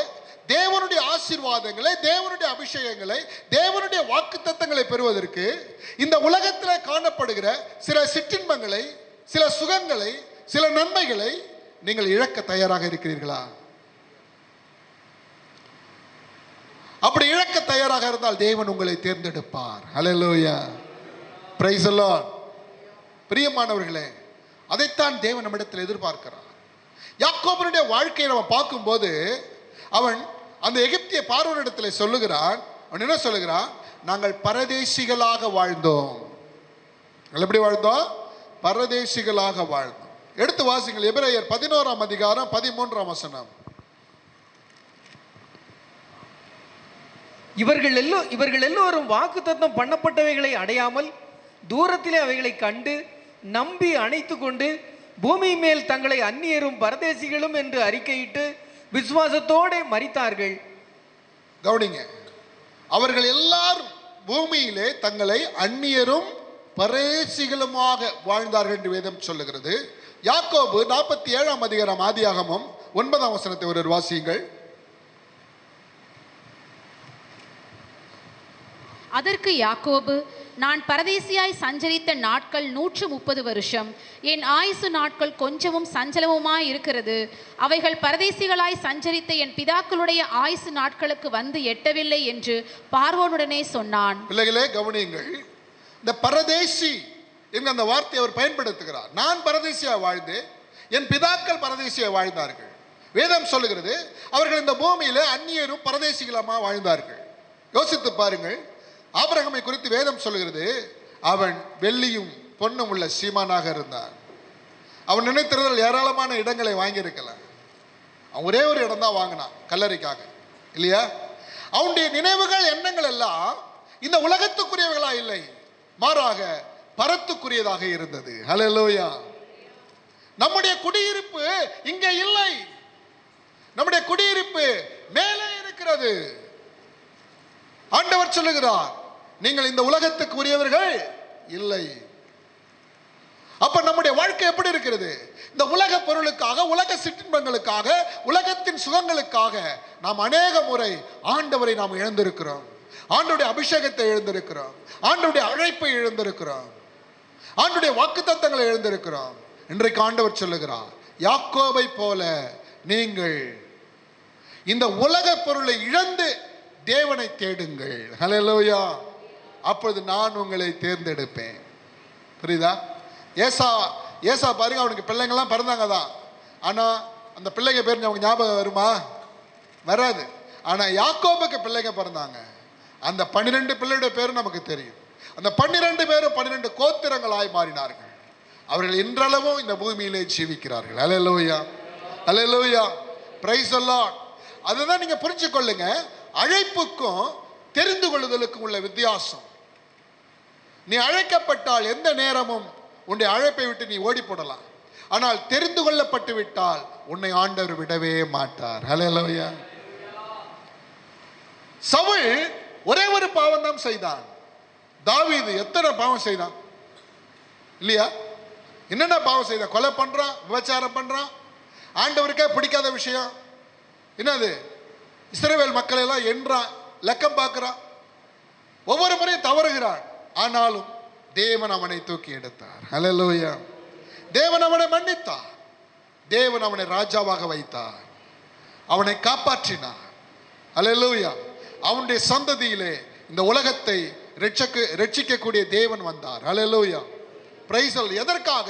தேவனுடைய ஆசீர்வாதங்களை, தேவனுடைய அபிஷேகங்களை, தேவனுடைய வாக்குத்தத்தங்களை பெறுவதற்கு இந்த உலகத்தில் காணப்படுகிற சில சிற்றின்பங்களை, சில சுகங்களை, சில நன்மைகளை நீங்கள் இழக்க தயாராக இருக்கிறீர்களா? அப்படி இழக்க தயாராக இருந்தால் தேவன் உங்களை தேர்ந்தெடுப்பார். ஹல்லேலூயா, பிரைஸ் தி லார்ட். பிரியமானவர்களே, அதைத்தான் தேவன் நம்மிடத்தில் எதிர்பார்க்கிறார். யாக்கோபனுடைய வாழ்க்கையை நம்ம பார்க்கும்போது அவன் அந்த எகிப்திய பார்வோனிடத்தில் சொல்லுகிறான். அவன் என்ன சொல்லுகிறான்? நாங்கள் பரதேசிகளாக வாழ்ந்தோம். எப்படி வாழ்ந்தோம்? பரதேசிகளாக வாழ்ந்தோம். எடுத்து வாசிங்கள், எபிரேயர் 11ஆம் அதிகாரம் 13ஆம் வசனம். இவர்கள் எல்லோரும் வாக்குத்தத்தம் பண்ணப்பட்டவைகளை அடையாமல் தூரத்திலே அவைகளை கண்டு நம்பி அணைத்து கொண்டு பூமி மேல் தங்களை அந்நியரும் பரதேசிகளும் என்று அறிக்கையிட்டு விசுவாசத்தோடு மரித்தார்கள். கவனிங்க, அவர்கள் எல்லாரும் பூமியிலே தங்களை அந்நியரும் பரதேசிகளுமாக வாழ்ந்தார்கள் என்று வேதம் சொல்லுகிறது. யாக்கோபு 47ஆம் அதிகாரம் ஆதியாகமம் 9ஆம் வசனத்தை ஒரு வாசியுங்கள். அதற்கு யாக்கோபு, நான் பரதேசியாய் சஞ்சரித்த நாட்கள் 130 வருஷம். என் ஆயுசு நாட்கள் கொஞ்சமும் சஞ்சலமுமாய் இருக்கிறது. அவைகள் பரதேசிகளாய் சஞ்சரித்த என் பிதாக்களுடைய ஆயுசு நாட்களுக்கு வந்து எட்டவில்லை என்று பார்வோனுடனே சொன்னான். பிள்ளைகளே கவனியுங்கள், இந்த பரதேசி என்கிற அந்த வார்த்தையை அவர் பயன்படுத்துகிறார். நான் பரதேசியா வாழ்ந்து என் பிதாக்கள் பரதேசியா வாழ்ந்தார்கள். வேதம் சொல்லுகிறது அவர்கள் இந்த பூமியில அந்நியரும் பரதேசிகளமா வாழ்ந்தார்கள். யோசித்து பாருங்கள், ஆபிரகாமை குறித்து வேதம் சொல்லுகிறது அவன் வெள்ளியும் பொன்னும் உள்ள சீமானாக இருந்தான். அவன் நினைத்திருந்தால் ஏராளமான இடங்களை வாங்கியிருக்கலாம். அவன் ஒரே ஒரு இடம் தான் வாங்கினான், கல்லறைக்காக, இல்லையா? அவனுடைய நினைவுகள் எண்ணங்கள் எல்லாம் இந்த உலகத்துக்குரியவர்களா இல்லை, மாறாக பரத்துக்குரியதாக இருந்தது. ஹல்லேலூயா. நம்முடைய குடியிருப்பு இங்கே இல்லை, நம்முடைய குடியிருப்பு மேலே இருக்கிறது. ஆண்டவர் சொல்லுகிறார், நீங்கள் இந்த உலகத்துக்கு உரியவர்கள் இல்லை. அப்ப நம்முடைய வாழ்க்கை எப்படி இருக்கிறது? இந்த உலக பொருளுக்காக, உலக சிற்றின்பங்களுக்காக, உலகத்தின் சுகங்களுக்காக நாம் அநேக முறை ஆண்டவரை நாம் இழந்திருக்கிறோம். ஆண்டவருடைய அபிஷேகத்தை இழந்திருக்கிறோம், ஆண்டவருடைய அழைப்பை இழந்திருக்கிறோம், ஆண்டவருடைய வாக்குத்தத்தங்களை இழந்திருக்கிறோம். இன்றைக்கு ஆண்டவர் சொல்லுகிறார், யாக்கோபை போல நீங்கள் இந்த உலக பொருளை இழந்து தேவனை தேடுங்கள். ஹல்லேலூயா. அப்பொழுது நான் உங்களை தேர்ந்தெடுப்பேன். புரியுதா? ஏசா பாருங்க, அவனுக்கு பிள்ளைங்கள்லாம் பிறந்தாங்க தான். ஆனால் அந்த பிள்ளைங்க பேர் அவங்க ஞாபகம் வருமா? வராது. ஆனால் யாக்கோபுக்கு பிள்ளைங்க பிறந்தாங்க. அந்த 12 பிள்ளையுடைய பேரும் நமக்கு தெரியும். அந்த 12 பேரும் 12 கோத்திரங்களாய் மாறினார்கள். அவர்கள் இன்றளவும் இந்த பூமியிலே ஜீவிக்கிறார்கள். ஹல்லேலூயா, ஹல்லேலூயா, பிரைஸ் தி லார்ட். அதுதான் நீங்க புரிஞ்சு கொள்ளுங்க, அழைப்புக்கும் தெரிந்து கொள்ளுதலுக்கும் உள்ள வித்தியாசம். நீ அழைக்கப்பட்டால் எந்த நேரமும் உன்னுடைய அழைப்பை விட்டு நீ ஓடி போடலாம். ஆனால் தெரிந்து கொள்ளப்பட்டு விட்டால் உன்னை ஆண்டவர் விடவே மாட்டார். ஹல்லேலூயா. சவுல் ஒரே ஒரு பாவம் தான் செய்தான். தாவீது எத்தனை பாவம் செய்தான் இல்லையா? என்னென்ன பாவம் செய்தான்? கொலை பண்றான், விபச்சாரம் பண்றான், ஆண்டவருக்கே பிடிக்காத விஷயம் என்னது? இஸ்ரவேல் மக்களை எல்லாம் என்றான், லக்கம் பார்க்கிறான், ஒவ்வொரு முறையும் தவறுகிறான். ஆனாலும் தேவன் அவனை தூக்கி எடுத்தார். ஹல்லேலூயா. தேவன் அவனை மன்னித்தார், தேவன் அவனை ராஜாவாக வைத்தார், அவனை காப்பாற்றினார். ஹல்லேலூயா. அவனுடைய சந்ததியிலே இந்த உலகத்தை ரட்சிக்கக்கூடிய தேவன் வந்தார். ஹல்லேலூயா, பிரைஸ் தி லார்ட். எதற்காக?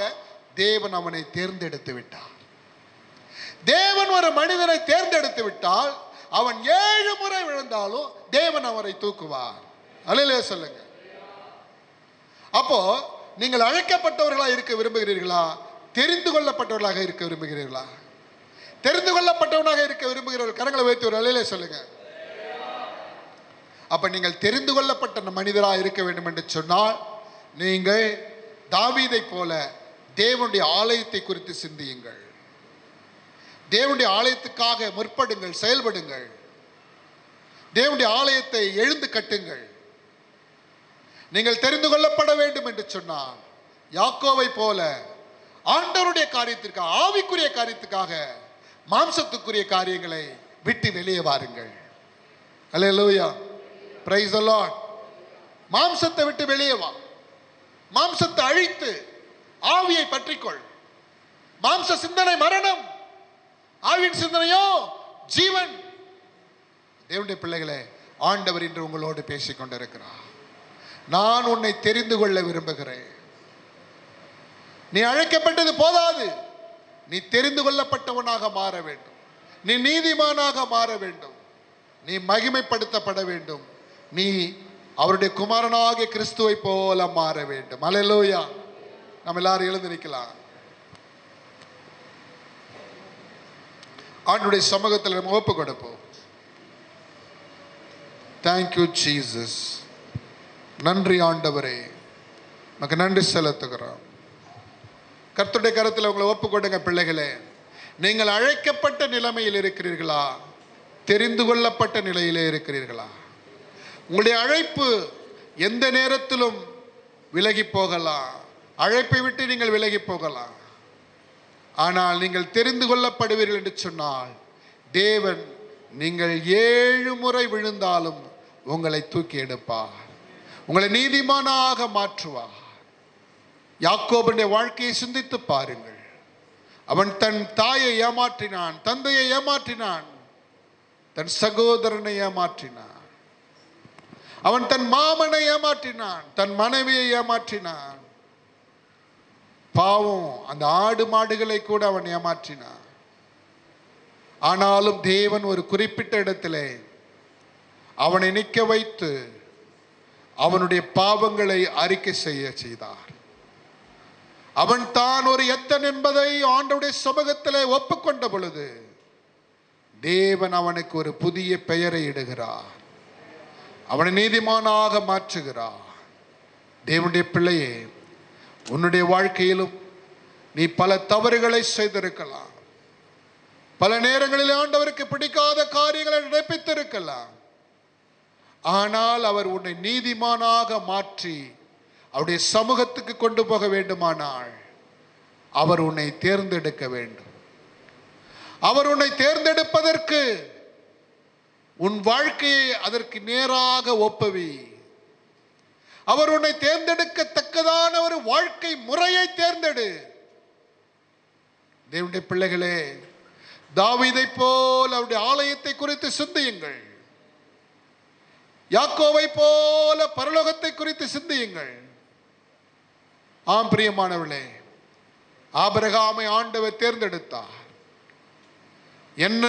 தேவன் அவனை தேர்ந்தெடுத்து விட்டார். தேவன் ஒரு மனிதனை தேர்ந்தெடுத்து விட்டால் அவன் 7 முறை விழுந்தாலும் தேவன் அவரை தூக்குவார். அல்லேலூயா சொல்லுங்க. அப்போ நீங்கள் அழைக்கப்பட்டவர்களாக இருக்க விரும்புகிறீர்களா? தெரிந்து கொள்ளப்பட்டவர்களாக இருக்க விரும்புகிறீர்களா? தெரிந்து கொள்ளப்பட்டவனாக இருக்க விரும்புகிறவர்கள் கரங்களை வைத்து ஒரு அல்லேலூயா சொல்லுங்க. அப்ப நீங்கள் தெரிந்து கொள்ளப்பட்ட மனிதராக இருக்க வேண்டும் என்று சொன்னால் நீங்கள் தாவீதை போல தேவனுடைய ஆலயத்தை குறித்து சிந்தியுங்கள். தேவனுடைய ஆலயத்துக்காக முற்படுங்கள், செயல்படுங்கள். தேவனுடைய ஆலயத்தை எழுந்து கட்டுங்கள். நீங்கள் தெரிந்து கொள்ளப்பட வேண்டும் என்று சொன்னால் யாக்கோவை போல ஆண்டவருடைய காரியத்திற்காக, ஆவிக்குரிய காரியத்துக்காக மாம்சத்துக்குரிய காரியங்களை விட்டு வெளியே வாருங்கள். அல்லேலூயா, பிரைஸ் தி லார்ட். மாம்சத்தை விட்டு வெளியே வா. மாம்சத்தை அழித்து ஆவியை பற்றிக்கொள். மாம்ச சிந்தனை மரணம், ஆவியின் சிந்தனையோ ஜீவன். தேவனுடைய பிள்ளைகளே, ஆண்டவர் இன்று உங்களோடு பேசிக் கொண்டிருக்கிறார். நான் உன்னை தெரிந்து கொள்ள விரும்புகிறேன். நீ அழைக்கப்பட்டது போதாது, நீ தெரிந்து கொள்ளப்பட்டவனாக மாற வேண்டும். நீ நீதிமானாக மாற வேண்டும். நீ மகிமைப்படுத்தப்பட வேண்டும். நீ அவருடைய குமாரனாகிய கிறிஸ்துவை போல மாற வேண்டும். அல்லேலூயா. நம்ம எல்லாரும் எழுந்து நிற்கலாம். ஆண்டவருடைய சமூகத்தில் நம்ம ஒப்பு கொடுப்போம். Thank you Jesus. நன்றி ஆண்டவரே, நமக்கு நன்றி செலுத்துகிறோம். கர்த்தருடைய கரத்தில் உங்களை ஒப்பு கொடுங்க. பிள்ளைகளே, நீங்கள் அழைக்கப்பட்ட நிலைமையில் இருக்கிறீர்களா? தெரிந்து கொள்ளப்பட்ட நிலையிலே இருக்கிறீர்களா? உங்களுடைய அழைப்பு எந்த நேரத்திலும் விலகி போகலாம். அழைப்பை விட்டு நீங்கள் விலகி போகலாம். ஆனால் நீங்கள் தெரிந்து கொள்ளப்படுவீர்கள் என்று சொன்னால் தேவன் நீங்கள் 7 முறை விழுந்தாலும் உங்களை தூக்கி எடுப்பார். உங்களை நீதிமானாக மாற்றுவார். யாக்கோபுடைய வாழ்க்கையை சிந்தித்து பாருங்கள். அவன் தன் தாயை ஏமாற்றினான், தந்தையை ஏமாற்றினான், தன் சகோதரனை ஏமாற்றினான், அவன் தன் மாமனை ஏமாற்றினான், தன் மனைவியை ஏமாற்றினான். பாவம், அந்த ஆடு மாடுகளை கூட அவன் ஏமாற்றினான். ஆனாலும் தேவன் ஒரு குறிப்பிட்ட இடத்திலே அவனை நிற்க வைத்து அவனுடைய பாவங்களை அறிக்கை செய்தார். அவன் தான் ஒரு எத்தன் என்பதை ஆண்டவருடைய சமூகத்திலே ஒப்புக்கொண்ட பொழுது தேவன் அவனுக்கு ஒரு புதிய பெயரை இடுகிறார். அவனை நீதிமானாக மாற்றுகிறார். தேவனுடைய பிள்ளையே, உன்னுடைய வாழ்க்கையிலும் நீ பல தவறுகளை செய்திருக்கலாம். பல நேரங்களில் ஆண்டவருக்கு பிடிக்காத காரியங்களை நடப்பித்திருக்கலாம். ஆனால் அவர் உன்னை நீதிமானாக மாற்றி அவருடைய சமூகத்துக்கு கொண்டு போக வேண்டுமானால் அவர் உன்னை தேர்ந்தெடுக்க வேண்டும். அவர் உன்னை தேர்ந்தெடுப்பதற்கு உன் வாழ்க்கையை அதற்கு நேராக ஒப்புவி. அவர் உன்னை தேர்ந்தெடுக்கத்தக்கதான ஒரு வாழ்க்கை முறையை தேர்ந்தெடு. தேவனுடைய பிள்ளைகளே, தாவீதை போல் அவருடைய ஆலயத்தை குறித்து சிந்தியுங்கள். யாக்கோவை போல பரலோகத்தை குறித்து சிந்தியுங்கள். ஆம் பிரியமானவர்களே, ஆபிரகாமை ஆண்டவர் தேர்ந்தெடுத்தார். என்ன,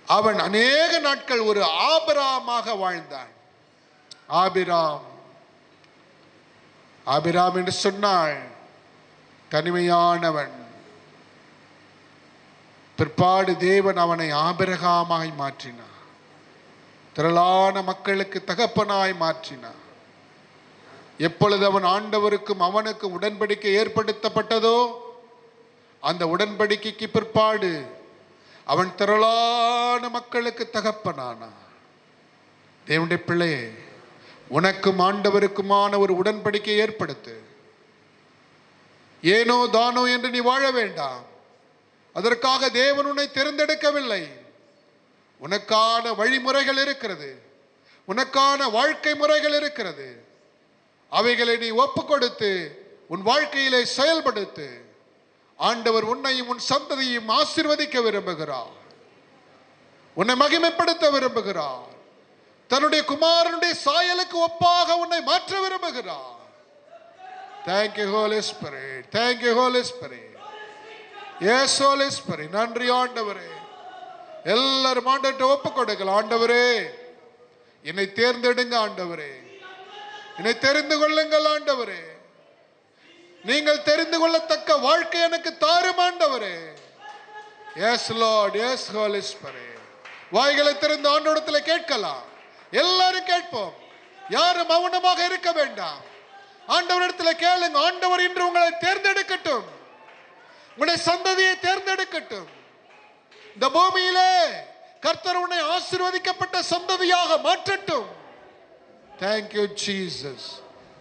அவன் அநேக நாட்கள் ஒரு ஆபிரகாமாக வாழ்ந்தான். ஆபிராம் என்று சொன்னால் தனிமையானவன். பிற்பாடு தேவன் அவனை ஆபிரகாமாய் மாற்றினார். திரளான மக்களுக்கு தகப்பனாய் மாற்றினார். எப்பொழுது அவன் ஆண்டவருக்கும் அவனுக்கும் உடன்படிக்கை ஏற்படுத்தப்பட்டதோ அந்த உடன்படிக்கைக்கு பிற்பாடு அவன் திரளான மக்களுக்கு தகப்பனானான். தேவனுடைய பிள்ளையே, உனக்கும் ஆண்டவருக்குமான ஒரு உடன்படிக்கை ஏற்படுத்து. ஏனோ தானோ என்று நீ வாழ வேண்டாம். அதற்காக தேவன் உன்னை தேர்ந்தெடுக்கவில்லை. உனக்கான வழிமுறைகள் இருக்கிறது, உனக்கான வாழ்க்கை முறைகள் இருக்கிறது. அவைகளை நீ ஒப்பு கொடுத்து உன் வாழ்க்கையிலே செயல்படுத்து. ஆண்டவர் உன்னையும் உன் சந்ததியையும் ஆசீர்வதிக்க விரும்புகிறார். உன்னை மகிமைப்படுத்த விரும்புகிறார். தன்னுடைய குமாரனுடைய சாயலுக்கு ஒப்பாக உன்னை மாற்ற விரும்புகிறார். Thank you Holy Spirit. Thank you Holy Spirit. Yes Holy Spirit. நன்றி ஆண்டவரே. எல்லாரும் ஆண்டவர்கிட்ட ஒப்பு கொடுக்கலாம். ஆண்டவரே, என்னை தேர்ந்தெடுங்க. ஆண்டவரே, என்னை தெரிந்து கொள்ளுங்கள். ஆண்டவரே, நீங்கள் தெரிந்து கொள்ளத்தக்க வாழ்க்கை எனக்கு தாரும். ஆண்டவரே, yes Lord, yes Holy Spirit. வாய்களை திறந்து ஆண்டவரிடத்தில் கேட்கலாம். எல்லாரும் கேட்போம். யாரும் மௌனமாக இருக்க வேண்டாம். ஆண்டவரிடத்தில் கேளுங்க. ஆண்டவர் இன்று உங்களை தேர்ந்தெடுக்கட்டும். உங்களுடைய சந்ததியை தேர்ந்தெடுக்கட்டும். இந்த பூமியிலே கர்த்தர் உன்னை ஆசீர்வதிக்கப்பட்ட சந்ததியாக மாற்றட்டும். Thank you Jesus.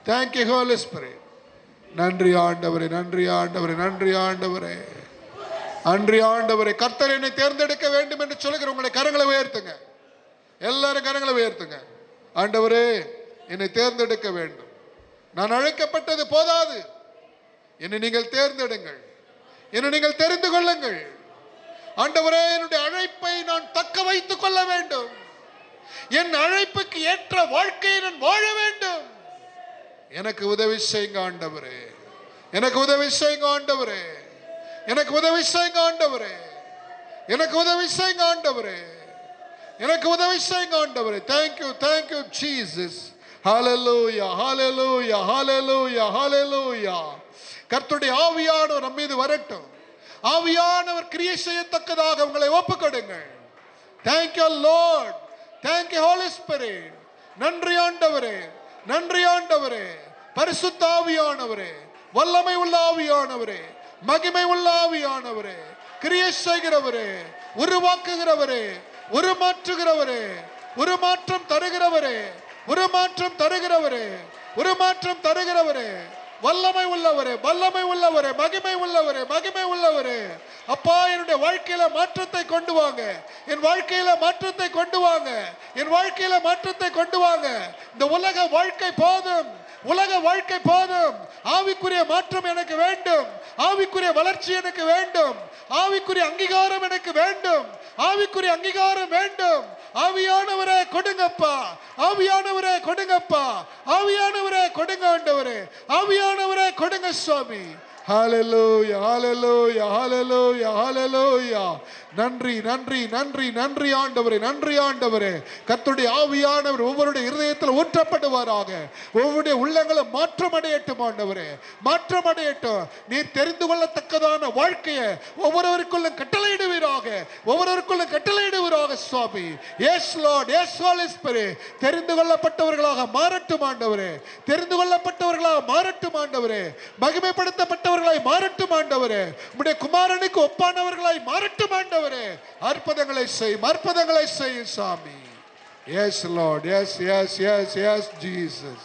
Thank you Holy Spirit. நன்றி ஆண்டவரே, நன்றி ஆண்டவரே, நன்றி ஆண்டவரே, நன்றி ஆண்டவரே. கர்த்தர் என்னை தேர்ந்தெடுக்க வேண்டும் என்று சொல்லுகிற உங்களுடைய கரங்களை உயர்த்துங்க. எல்லாரும் கரங்களை உயர்த்துங்க. ஆண்டவரே, என்னை தேர்ந்தெடுக்க வேண்டும். நான் அழைக்கப்பட்டது போதாது. என்னை நீங்கள் தேர்ந்தெடுங்கள். என்னை நீங்கள் தெரிந்து கொள்ளுங்கள். ஆண்டவரே, என்னுடைய அழைப்பை நான் தக்க வைத்துக் கொள்ள வேண்டும். என் அழைப்புக்கு ஏற்ற வாழ்க்கையை நான் வாழ வேண்டும். எனக்கு உதவி செய்யுங்க ஆண்டவரே. எனக்கு உதவி செய்யுங்க ஆண்டவரே. எனக்கு உதவி செய்யுங்க ஆண்டவரே. எனக்கு உதவி செய்யுங்க ஆண்டவரே. எனக்கு உதவி செய்யுங்க ஆண்டவரே. Thank you, thank you Jesus. Hallelujah, hallelujah, hallelujah, hallelujah. கர்த்தருடைய ஆவியானவர் நம் மீது வரட்டும். ஆவியானவர் கிரியை செய்யத்தக்கதாக உங்களை ஒப்புக்கொடுங்கள். Thank you Lord. Thank you Holy Spirit. நன்றி ஆண்டவரே, நன்றி ஆண்டவரே. பரிசுத்த ஆவியானவரே, வல்லமை உள்ள ஆவியானவரே, மகிமை உள்ள ஆவியானவரே, கிரியை செய்கிறவரே, உருவாக்குகிறவரே, உருமாற்றுகிறவரே, உருமாற்றம் தருகிறவரே, உருமாற்றம் தருகிறவரே, உருமாற்றம் தருகிறவரே, வல்லமை உள்ளவரே, வல்லமை உள்ளவரே, மகிமை உள்ளவரே, மகிமை உள்ளவரே. அப்பா, என்னுடைய வாழ்க்கையில மாற்றத்தை கொண்டு வாங்க. என் வாழ்க்கையில மாற்றத்தை கொண்டு வாங்க. என் வாழ்க்கையில மாற்றத்தை கொண்டு வாங்க. இந்த உலக வாழ்க்கை போதும், உலக வாழ்க்கை போதும். ஆவிக்குரிய மாற்றம் எனக்கு வேண்டும், ஆவிக்குரிய வளர்ச்சி எனக்கு வேண்டும், ஆவிக்குரிய அங்கீகாரம் எனக்கு வேண்டும், ஆவிக்குரிய அங்கீகாரம் வேண்டும். ஆவியானவரே கொடுங்கப்பா, ஆவியானவரே கொடுங்கப்பா, ஆவியானவரே கொடுங்க ஆண்டவரே, ஆவியானவரே கொடுங்க சுவாமி. ஹalleluya ஹalleluya ஹalleluya ஹalleluya. நன்றி நன்றி நன்றி நன்றி ஆண்டவரே, நன்றி ஆண்டவரே. கர்த்தருடைய ஆவியானவர் ஒவ்வொருடைய இருதயத்தில் ஊற்றப்படுவாராக. ஒவ்வொருடைய உள்ளங்களும் மாற்றம் அடையட்டும் ஆண்டவரே, மாற்றம் அடையட்டும். நீர் தெரிந்து கொள்ளத்தக்கதான வாழ்க்கையை ஒவ்வொருவருக்குள்ளும் கட்டளையிடுவீராக, ஒவ்வொருவருக்குள்ளும் கட்டளையிடுவீராக சுவாமி. Yes Lord, yes Holy Spirit. தெரிந்து கொள்ளப்பட்டவர்களாக மாறட்டும் ஆண்டவரே, தெரிந்து கொள்ளப்பட்டவர்களாக மாறட்டும் ஆண்டவரே, மகிமைப்படுத்தப்பட்டவர்களாய் மாறட்டும் ஆண்டவரே, உம்முடைய குமாரனுக்கு ஒப்பானவர்களாய் மாறட்டும் ஆண்டவரே. அற்புதங்களை செய், அற்புதங்களை செய் சாமி. Yes Lord, yes yes yes yes Jesus.